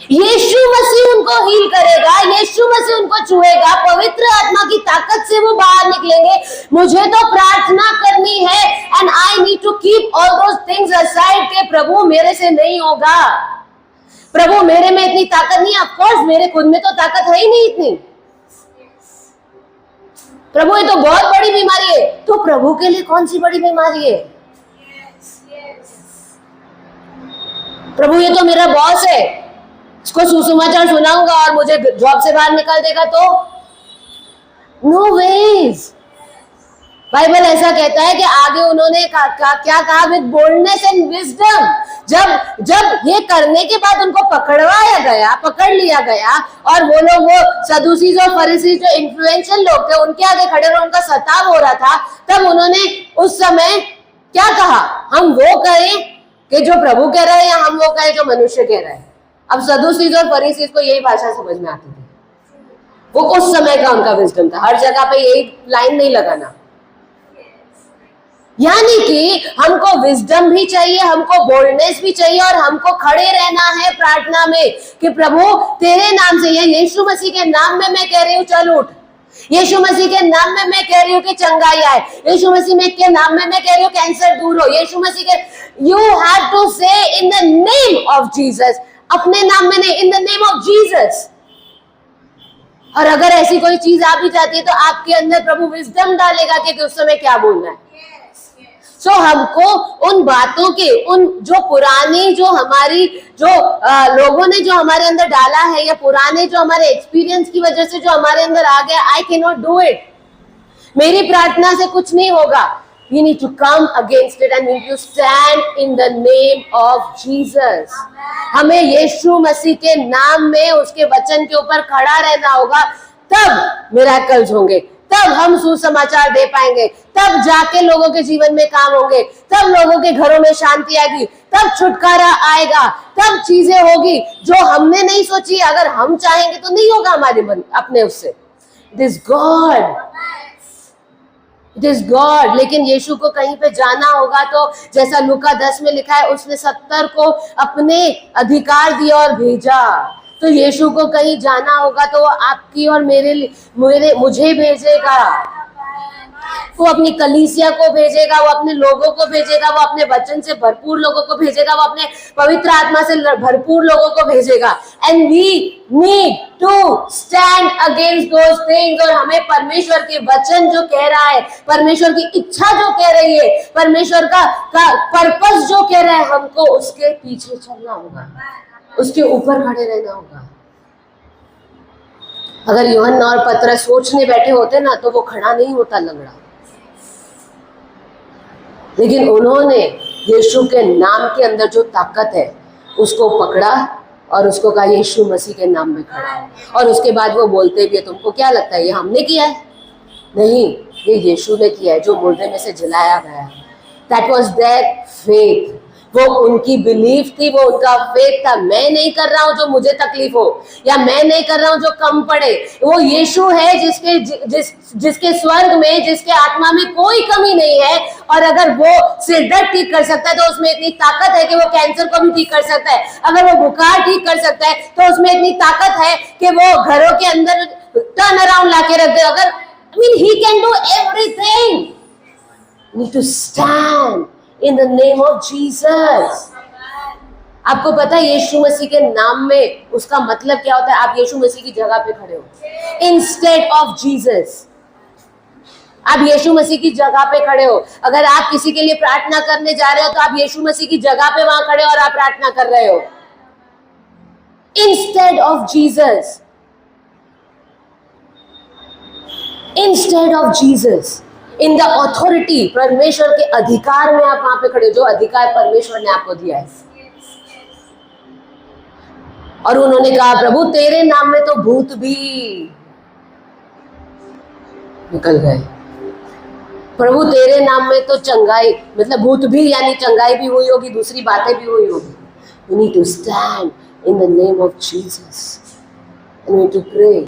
यीशु मसीह उनको हील करेगा, यीशु मसीह उनको छुएगा, पवित्र आत्मा की ताकत से वो बाहर निकलेंगे। मुझे तो प्रार्थना करनी है, and I need to keep all those things aside के प्रभु मेरे से नहीं होगा, प्रभु मेरे में इतनी ताकत नहीं। ऑफ कोर्स मेरे खुद में तो ताकत है ही नहीं इतनी। प्रभु ये तो बहुत बड़ी बीमारी है, तो प्रभु के लिए कौन सी बड़ी बीमारी है? प्रभु ये तो मेरा बॉस है, इसको सुसमाचार सुनाऊंगा और मुझे जॉब से बाहर निकाल देगा, तो नो वेज। बाइबल ऐसा कहता है कि आगे उन्होंने क्या कहा, विद बोल्डनेस एंड विजडम। जब ये करने के बाद उनको पकड़ लिया गया, और वो लोग, वो सदूसीज और फरीसीज जो इन्फ्लुएंशियल लोग थे, उनके आगे खड़े और उनका सताव हो रहा था, तब उन्होंने उस समय क्या कहा, हम वो करें कि जो प्रभु कह रहे हैं, या हम वो करें जो मनुष्य कह रहे हैं। अब सदूसीज और फरीसीज को यही भाषा समझ में आती थी, वो उस समय का उनका विजडम था। हर जगह पे यही लाइन नहीं लगाना। यानी कि हमको विजडम भी चाहिए, हमको बोल्डनेस भी चाहिए, और हमको खड़े रहना है प्रार्थना में कि प्रभु तेरे नाम से, या यीशु मसीह के नाम में मैं कह रही हूँ, चल उठ। यीशु मसीह के नाम में मैं कह रही हूँ कि चंगाई आए। यीशु मसीह में के नाम में मैं कह रही हूँ कैंसर दूर हो। यीशु मसीह के, यू हैव टू से in the name of Jesus, अपने नाम में नहीं, in the name of Jesus. और अगर ऐसी कोई चीज आ भी जाती है तो आपके अंदर प्रभु विजडम डालेगा कि उस समय क्या बोलना है। सो हमको उन बातों के, उन जो पुरानी, जो हमारी, जो लोगों ने जो हमारे अंदर डाला है, या पुराने जो हमारे एक्सपीरियंस की वजह से जो हमारे अंदर आ गया, I can not do it, मेरी प्रार्थना से कुछ नहीं होगा। We need to come against it and we need to stand in the name of Jesus. हमें यीशु मसीह के नाम में, उसके वचन के ऊपर खड़ा रहना होगा, तब मिरेकल्स होंगे, तब हम सुसमाचार दे पाएंगे, तब जाके लोगों के जीवन में काम होंगे, तब लोगों के घरों में शांति आएगी, तब छुटकारा आएगा, तब चीजें होगी जो हमने नहीं सोची। अगर हम चाहेंगे तो नहीं होगा हमारे मन अपने उससे। It is God. It is God. लेकिन यीशु को कहीं पे जाना होगा तो जैसा लूका 10 में लिखा है, उसने 70 को अपने अधिकार दिया और भेजा। तो यीशु को कहीं जाना होगा तो वो आपकी और मुझे भेजेगा। वो अपनी कलीसिया को भेजेगा, वो अपने लोगों को भेजेगा, वो अपने वचन से भरपूर लोगों को भेजेगा, वो अपने पवित्र आत्मा से भरपूर लोगों को भेजेगा। And we need to stand against those things. और हमें परमेश्वर के वचन जो कह रहा है, परमेश्वर की इच्छा जो कह रही है, परमेश्वर का पर्पस जो कह रहा है, हमको उसके पीछे चलना होगा, उसके ऊपर खड़े रहना होगा। अगर यूहन्ना और पतरस सोचने बैठे होते ना तो वो खड़ा नहीं होता लंगड़ा, लेकिन उन्होंने यीशु के नाम के अंदर जो ताकत है उसको पकड़ा और उसको कहा यीशु मसीह के नाम में खड़ा है। और उसके बाद वो बोलते भी है, तुमको क्या लगता है ये हमने किया है? नहीं, ये यीशु ने किया है जो मुर्दे में से जिलाया गया। That was their faith. वो उनकी बिलीफ थी, वो उनका फेथ था। मैं नहीं कर रहा हूं जो मुझे तकलीफ हो, या मैं नहीं कर रहा हूं जो कम पड़े। वो यीशु है जिसके स्वर्ग में, जिसके आत्मा में कोई कमी नहीं है। और अगर वो सिर दर्द ठीक कर सकता है तो उसमें इतनी ताकत है कि वो कैंसर को भी ठीक कर सकता है। अगर वो बुखार ठीक कर सकता है तो उसमें इतनी ताकत है कि वो घरों के अंदर टर्न अराउंड लाके रख दे। अगर he can do everything. We need to stand in the name of Jesus. आपको पता है यीशु मसीह के नाम में उसका मतलब क्या होता है? आप यीशु मसीह की जगह पे खड़े हो इंस्टेड ऑफ जीसस। आप यीशु मसीह की जगह पे खड़े हो। अगर आप किसी के लिए प्रार्थना करने जा रहे हो तो आप यीशु मसीह की जगह पे वहां खड़े हो और आप प्रार्थना कर रहे हो instead of Jesus. Instead of Jesus, in the authority, परमेश्वर के अधिकार में आप वहां पे खड़े हो, जो अधिकार परमेश्वर ने आपको दिया है। और उन्होंने कहा प्रभु तेरे नाम में तो भूत भी निकल गए, प्रभु तेरे नाम में तो चंगाई, मतलब भूत भी यानी चंगाई भी हुई होगी, दूसरी बातें भी हुई होगी। We need to stand in the name of Jesus and we need to pray.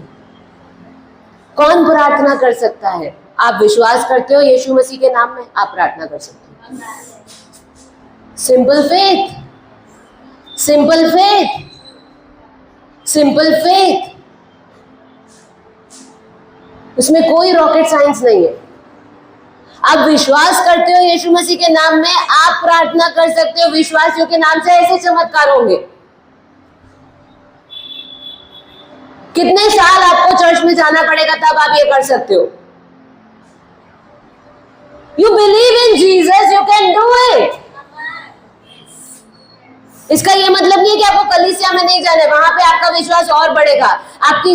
कौन प्रार्थना कर सकता है? आप विश्वास करते हो यीशु मसीह के नाम में, आप प्रार्थना कर सकते हो। Simple faith, simple faith, simple faith. उसमें कोई रॉकेट साइंस नहीं है। आप विश्वास करते हो यीशु मसीह के नाम में, आप प्रार्थना कर सकते हो। विश्वासियों के नाम से ऐसे चमत्कार होंगे। कितने साल आपको चर्च में जाना पड़ेगा तब आप ये कर सकते हो? You believe in Jesus, you can do it. इसका ये मतलब नहीं है कि आपको कलीसिया में नहीं जाना है, वहां पे आपका विश्वास और बढ़ेगा, आपकी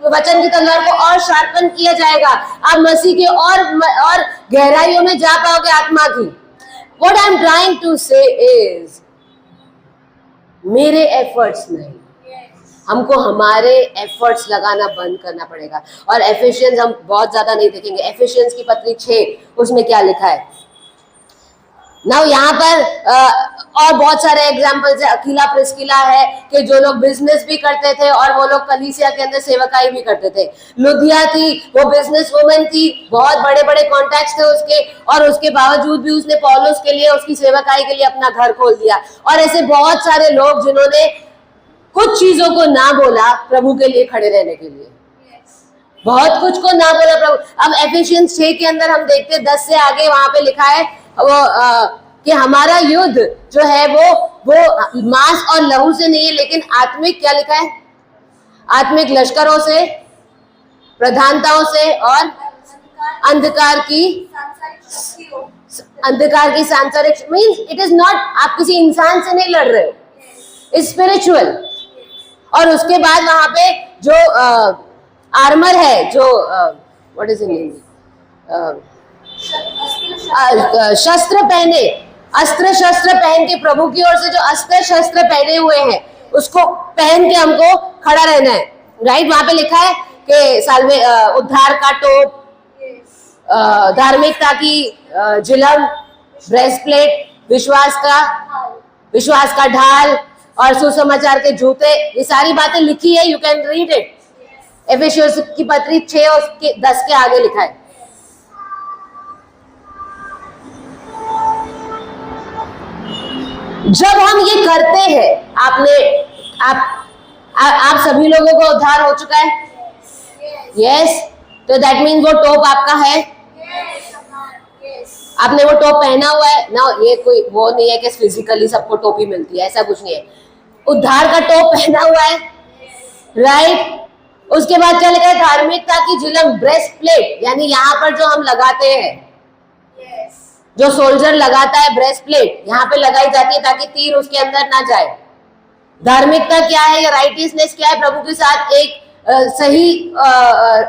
वचन की तलवार को और शार्पन किया जाएगा, आप मसीह के और गहराइयों में जा पाओगे आत्मा की। What I'm trying to say is, मेरे एफर्ट्स नहीं, हमको हमारे एफर्ट्स लगाना बंद करना पड़ेगा। और एफिशिएंस हम बहुत ज्यादा नहीं देखेंगे। एफिशिएंस की पत्री 6 उसमें क्या लिखा है ना, यहाँ पर और बहुत सारे एग्जाम्पल्स है। अकीला प्रिस्किला है कि जो लोग बिजनेस भी करते थे और वो लोग कलीसिया के अंदर सेवकाई भी करते थे। लुदिया थी, वो बिजनेस वुमन थी, बहुत बड़े बड़े कॉन्टैक्ट्स थे उसके, और उसके बावजूद भी उसने पौलुस के लिए, उसकी सेवकाई के लिए अपना घर खोल दिया। और ऐसे बहुत सारे लोग जिन्होंने कुछ चीजों को ना बोला प्रभु के लिए खड़े रहने के लिए। बहुत कुछ को ना बोला प्रभु। अब एफिशियंस 6 के अंदर हम देखते हैं 10 से आगे वहां पे लिखा है वो कि हमारा युद्ध जो है वो मांस और लहू से नहीं है, लेकिन आत्मिक, क्या लिखा है, आत्मिक लश्करों से, प्रधानताओं से और अंधकार की सांसारिक, मीन्स इट इज नॉट, आप किसी इंसान से नहीं लड़ रहे हो, इट्स स्पिरिचुअल। और उसके बाद वहां पे जो आर्मर है, जो व्हाट इज इन शस्त्र पहने, अस्त्र शस्त्र पहन के, प्रभु की ओर से जो अस्त्र शस्त्र पहने हुए हैं उसको पहन के हमको खड़ा रहना है, राइट। वहां पे लिखा है कि साल्वे, उद्धार का टोप, धार्मिकता की जिलम, ब्रेस्टप्लेट, विश्वास का ढाल और सुसमाचार के जूते, ये सारी बातें लिखी है, यू कैन रीड इट। एफिसियंस की पत्री 6 और 10 के आगे लिखा है। जब हम ये करते हैं, आप सभी लोगों को उद्धार हो चुका है, यस, तो दैट मीन्स वो टोप आपका है, आपने वो टोप पहना हुआ है ना। ये कोई वो नहीं है कि फिजिकली सबको टोपी मिलती है, ऐसा कुछ नहीं है। उद्धार का टोप पहना हुआ है, राइट। उसके बाद क्या लिखा है, धार्मिकता की झिलम, ब्रेस्ट प्लेट, यानी यहाँ पर जो हम लगाते हैं, जो सोल्जर लगाता है ब्रेस्ट प्लेट यहाँ पे लगाई जाती है ताकि तीर उसके अंदर ना जाए। धार्मिकता क्या है, या राइटियसनेस क्या है, प्रभु के साथ एक सही,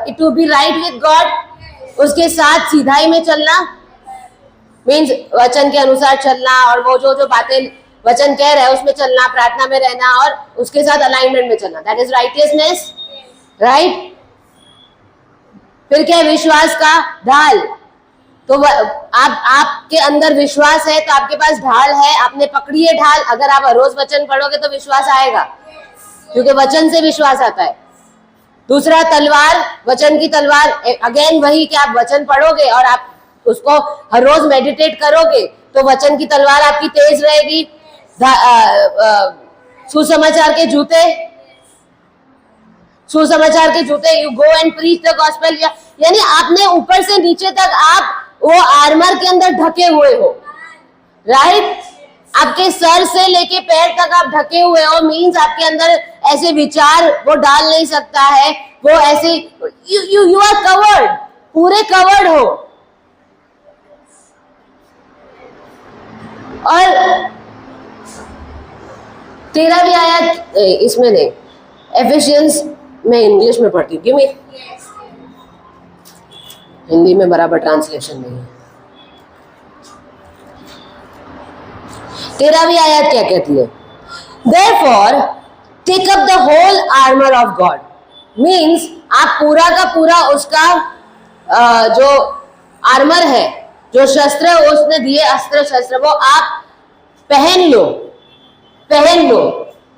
it to be right with God, उसके साथ सीधाई में चलना, मीन्स वचन के अनुसार चलना, और वो जो बातें वचन कह रहा है उसमें चलना, प्रार्थना में रहना और उसके साथ अलाइनमेंट में चलना, दैट इज राइटियसनेस, राइट। फिर क्या है, विश्वास का ढाल, तो आपके अंदर विश्वास है तो आपके पास ढाल है, आपने पकड़ी है ढाल। अगर आप रोज वचन पढ़ोगे तो विश्वास आएगा, क्योंकि वचन से विश्वास आता है। दूसरा, तलवार, वचन की तलवार, अगेन वही कि आप वचन पढ़ोगे और आप उसको हर रोज मेडिटेट करोगे तो वचन की तलवार आपकी तेज रहेगी। सुसमाचार के जूते, you go and preach the gospel, यानी आपने ऊपर से नीचे तक आप वो आर्मर के अंदर ढके हुए हो, राइट। आपके सर से लेके पैर तक आप ढके हुए हो, मीन्स आपके अंदर ऐसे विचार वो डाल नहीं सकता है, वो ऐसे, यू आर कवर्ड, पूरे कवर्ड हो। और 13 भी आया इसमें नहीं, एफिशियंस मैं इंग्लिश में पढ़ती हूँ क्योंकि हिंदी में बराबर ट्रांसलेशन नहीं है। 13वीं आयत क्या कहती है, Therefore take up the whole armor of God, means आप पूरा का पूरा उसका जो आर्मर है, जो शस्त्र उसने दिए, अस्त्र शस्त्र, वो आप पहन लो।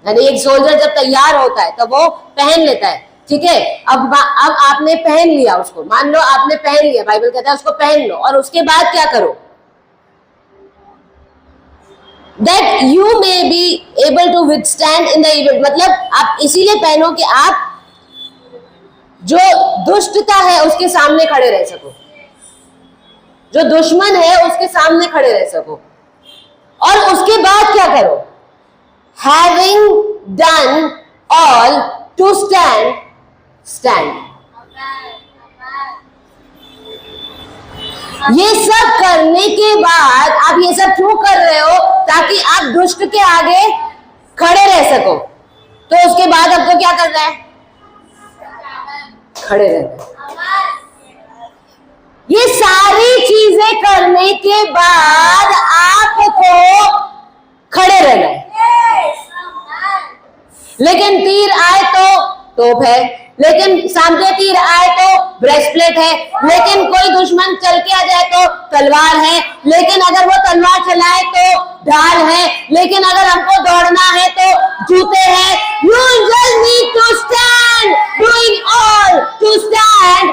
यानी एक सोल्जर जब तैयार होता है तो वो पहन लेता है, ठीक है। अब आपने पहन लिया उसको, मान लो आपने पहन लिया, बाइबल कहता है उसको पहन लो, और उसके बाद क्या करो, that you may be able to withstand in the evil, मतलब आप इसीलिए पहनो कि आप जो दुष्टता है उसके सामने खड़े रह सको, जो दुश्मन है उसके सामने खड़े रह सको। और उसके बाद क्या करो, having done all to stand। ये सब करने के बाद आप ये सब क्यों कर रहे हो, ताकि आप दुष्ट के आगे खड़े रह सको। तो उसके बाद आपको क्या करना है, खड़े रहना है। ये सारी चीजें करने के बाद आपको खड़े रहना है। लेकिन तीर आए तो तोप है, लेकिन सामने तीर आए तो ब्रेस्टप्लेट है, लेकिन कोई दुश्मन चल के आ जाए तो तलवार है, लेकिन अगर वो तलवार चलाए तो ढाल है, लेकिन अगर हमको दौड़ना है तो जूते हैं। You just need to stand, doing all to stand।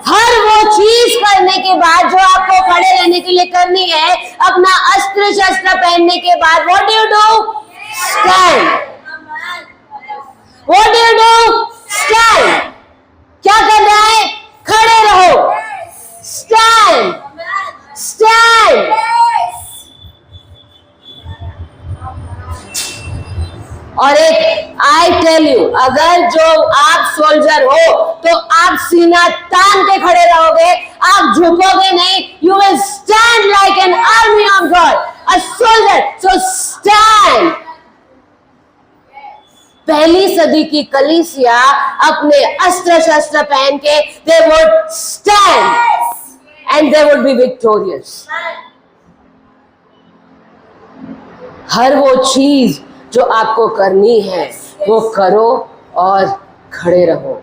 हर वो चीज करने के बाद जो आपको खड़े रहने के लिए करनी है, अपना अस्त्र शस्त्र पहनने के बाद what do you do, stand. What do you do? Stand. क्या करना है? खड़े रहो. Stand. Stand. और एक आई टेल यू, अगर जो आप सोल्जर हो तो आप सीना तान के खड़े रहोगे, आप झुकोगे नहीं. You will stand like an army of God, a soldier. So stand. पहली सदी की कलीसिया अपने अस्त्र शस्त्र पहन के they would stand and they would be victorious. हर वो चीज जो आपको करनी है वो करो और खड़े रहो.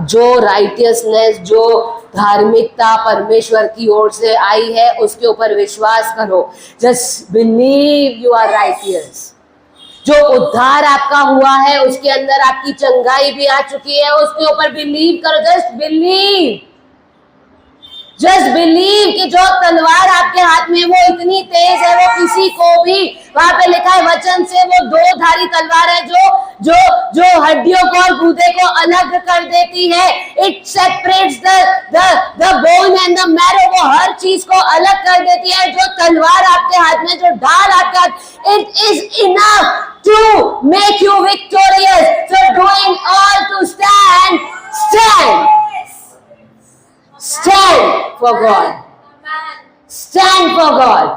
जो राइटियसनेस, जो धार्मिकता परमेश्वर की ओर से आई है उसके ऊपर विश्वास करो. Just believe you are righteous. जो उद्धार आपका हुआ है उसके अंदर आपकी चंगाई भी आ चुकी है, उसके ऊपर बिलीव करो. Just believe. जस्ट बिलीव कि जो तलवार आपके हाथ में वो इतनी तेज है, वो किसी को भी, वहां पे लिखा है वचन से, वो दो धारी तलवार है जो जो जो हड्डियों को और गूदे को अलग कर देती है. It separates the bone and the marrow. वो हर चीज को अलग कर देती है. जो तलवार आपके हाथ में, जो ढाल आपके हाथ, it is enough to make you victorious. So doing all to stand. Stand. Stand for God. Stand for God.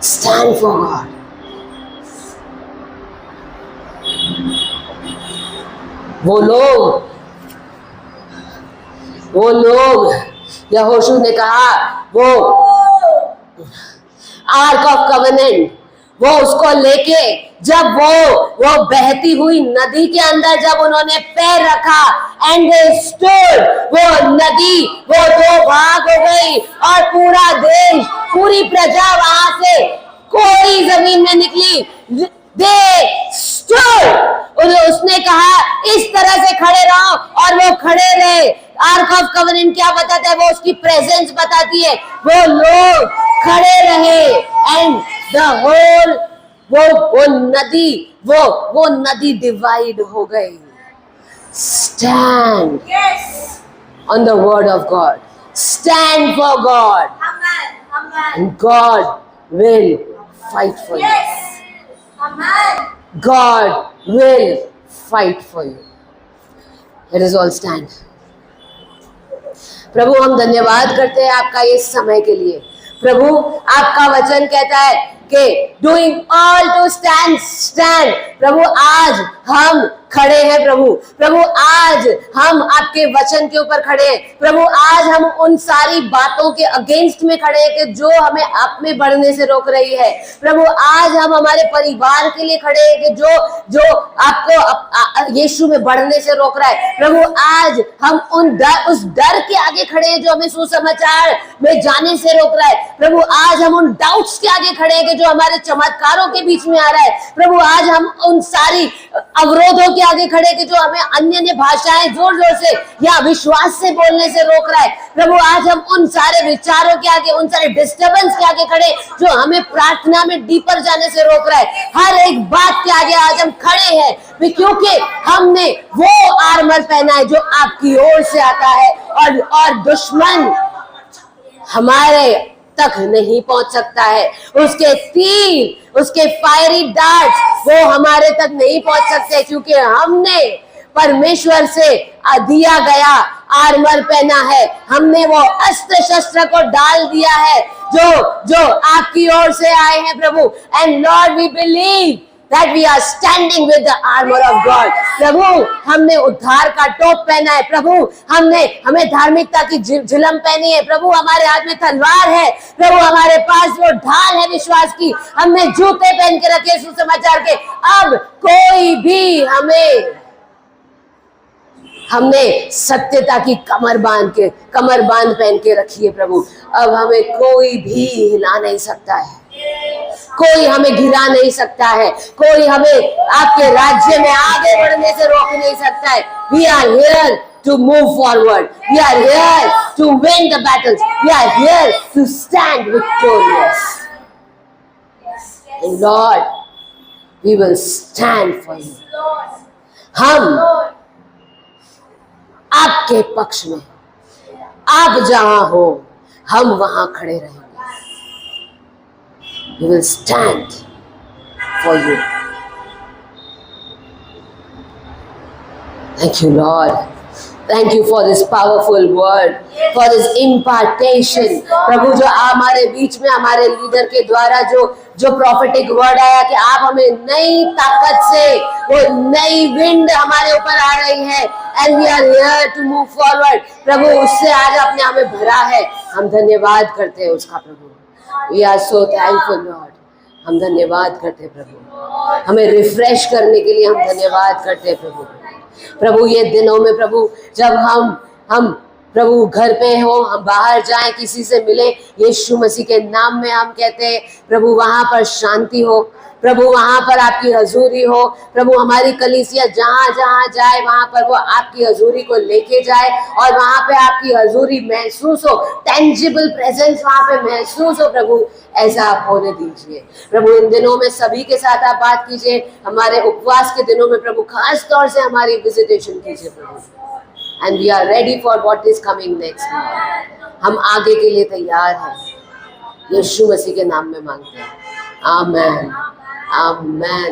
Stand for God. वो लोग यहोशू ने कहा, वो आर्क ऑफ कवेनेंट, वो उसको लेके जब वो बहती हुई नदी के अंदर जब उन्होंने पैर रखा, एंड दे स्टूड, वो नदी वो दो भाग हो गई और पूरा देश, पूरी प्रजा वहां से कोई जमीन में निकली. They stood. उसने कहा इस तरह से खड़े रहो, और वो खड़े रहे. आर्क ऑफ कवेनेंट क्या बताता है? वो उसकी प्रेजेंस बताती है. वो लोग खड़े रहे एंड द होल वो नदी डिवाइड हो गई. Stand on the word of God. Stand for God and God will fight for you. God will fight for you. Let us all stand. प्रभु, हम धन्यवाद करते हैं आपका इस समय के लिए. प्रभु, आपका वचन कहता है कि doing all to stand. Stand. प्रभु, आज हम खड़े हैं. प्रभु आज हम आपके वचन के ऊपर खड़े हैं. प्रभु, आज हम उन सारी बातों के अगेंस्ट में खड़े हैं कि जो हमें आप में बढ़ने से रोक रही है. प्रभु, आज हम हमारे परिवार के लिए खड़े हैं कि जो आपको यीशु में बढ़ने से रोक रहा है. प्रभु, आज हम उस डर के आगे खड़े हैं जो हमें सुसमाचार में जाने से रोक रहा है. प्रभु, आज हम उन डाउट्स के आगे खड़े हैं कि जो हमारे चमत्कारों के बीच में आ रहा है. प्रभु, आज हम उन सारी अवरोधों के आगे खड़े कि जो हमें अन्य भाषाएं जोर जोर से या विश्वास से बोलने से रोक रहा है. प्रभु, आज हम उन सारे विचारों के आगे, उन सारे डिस्टर्बेंस के आगे खड़े जो हमें प्रार्थना में डीपर जाने से रोक रहा है. हर एक बात के आगे आज हम खड़े हैं क्योंकि हमने वो आर्मर पहना है जो आपकी ओर से आता है, और दुश्मन हमारे तक नहीं पहुंच सकता है. उसके तीर, उसके फायरी डार्ट्स वो हमारे तक नहीं पहुंच सकते, क्योंकि हमने परमेश्वर से दिया गया आर्मर पहना है. हमने वो अस्त्र शस्त्र को डाल दिया है जो आपकी ओर से आए हैं प्रभु. And Lord, we believe that we are standing with the armor of God. प्रभु, हमने उद्धार का टोप पहना है. प्रभु, हमें धार्मिकता की झिलम पहनी है. प्रभु, हमारे हाथ में तलवार है. प्रभु, हमारे पास वो ढाल है विश्वास की. हमने जूते पहन के रखे सुसमाचार के. अब कोई भी हमने सत्यता की कमर बांध पहन के रखी है प्रभु. अब हमें कोई भी हिला नहीं सकता है, कोई हमें गिरा नहीं सकता है, कोई हमें आपके राज्य में आगे बढ़ने से रोक नहीं सकता है. We are here to move forward. We are here to win the battles. We are here to stand victorious. And Lord, we will stand for you. हम आपके पक्ष में, आप जहां हो हम वहां खड़े रहेंगे. We will stand for you. Thank you, Lord. Thank you for this powerful word, for this impartation. प्रभु जो हमारे बीच में हमारे लीडर के द्वारा जो prophetic word आया कि आप हमें नई ताकत से, वो नई विंड हमारे ऊपर आ रही है, and we are here to move forward. प्रभु उससे आज अपने हमें भरा है. हम धन्यवाद करते हैं उसका प्रभु. We are so thankful, Lord. हम धन्यवाद करते हैं प्रभु. हमें रिफ्रेश करने के लिए हम धन्यवाद करते हैं प्रभु. प्रभु ये दिनों में प्रभु जब हम प्रभु घर पे हो, हम बाहर जाएं, किसी से मिले, यीशु मसीह के नाम में हम कहते हैं प्रभु वहां पर शांति हो, प्रभु वहां पर आपकी हजूरी हो. प्रभु हमारी कलीसिया जहां जहां जाए वहां पर वो आपकी हजूरी को लेके जाए और वहां पे आपकी हजूरी महसूस हो, टेंजिबल प्रेजेंस वहां पे महसूस हो. प्रभु ऐसा आप होने दीजिए. प्रभु इन दिनों में सभी के साथ आप बात कीजिए. हमारे उपवास के दिनों में प्रभु खास तौर से हमारी विजिटेशन कीजिए प्रभु. And we are ready for what is coming next. हम आगे के लिए तैयार हैं. यीशु मसीह के नाम में मांगते हैं. आमेन. Amen.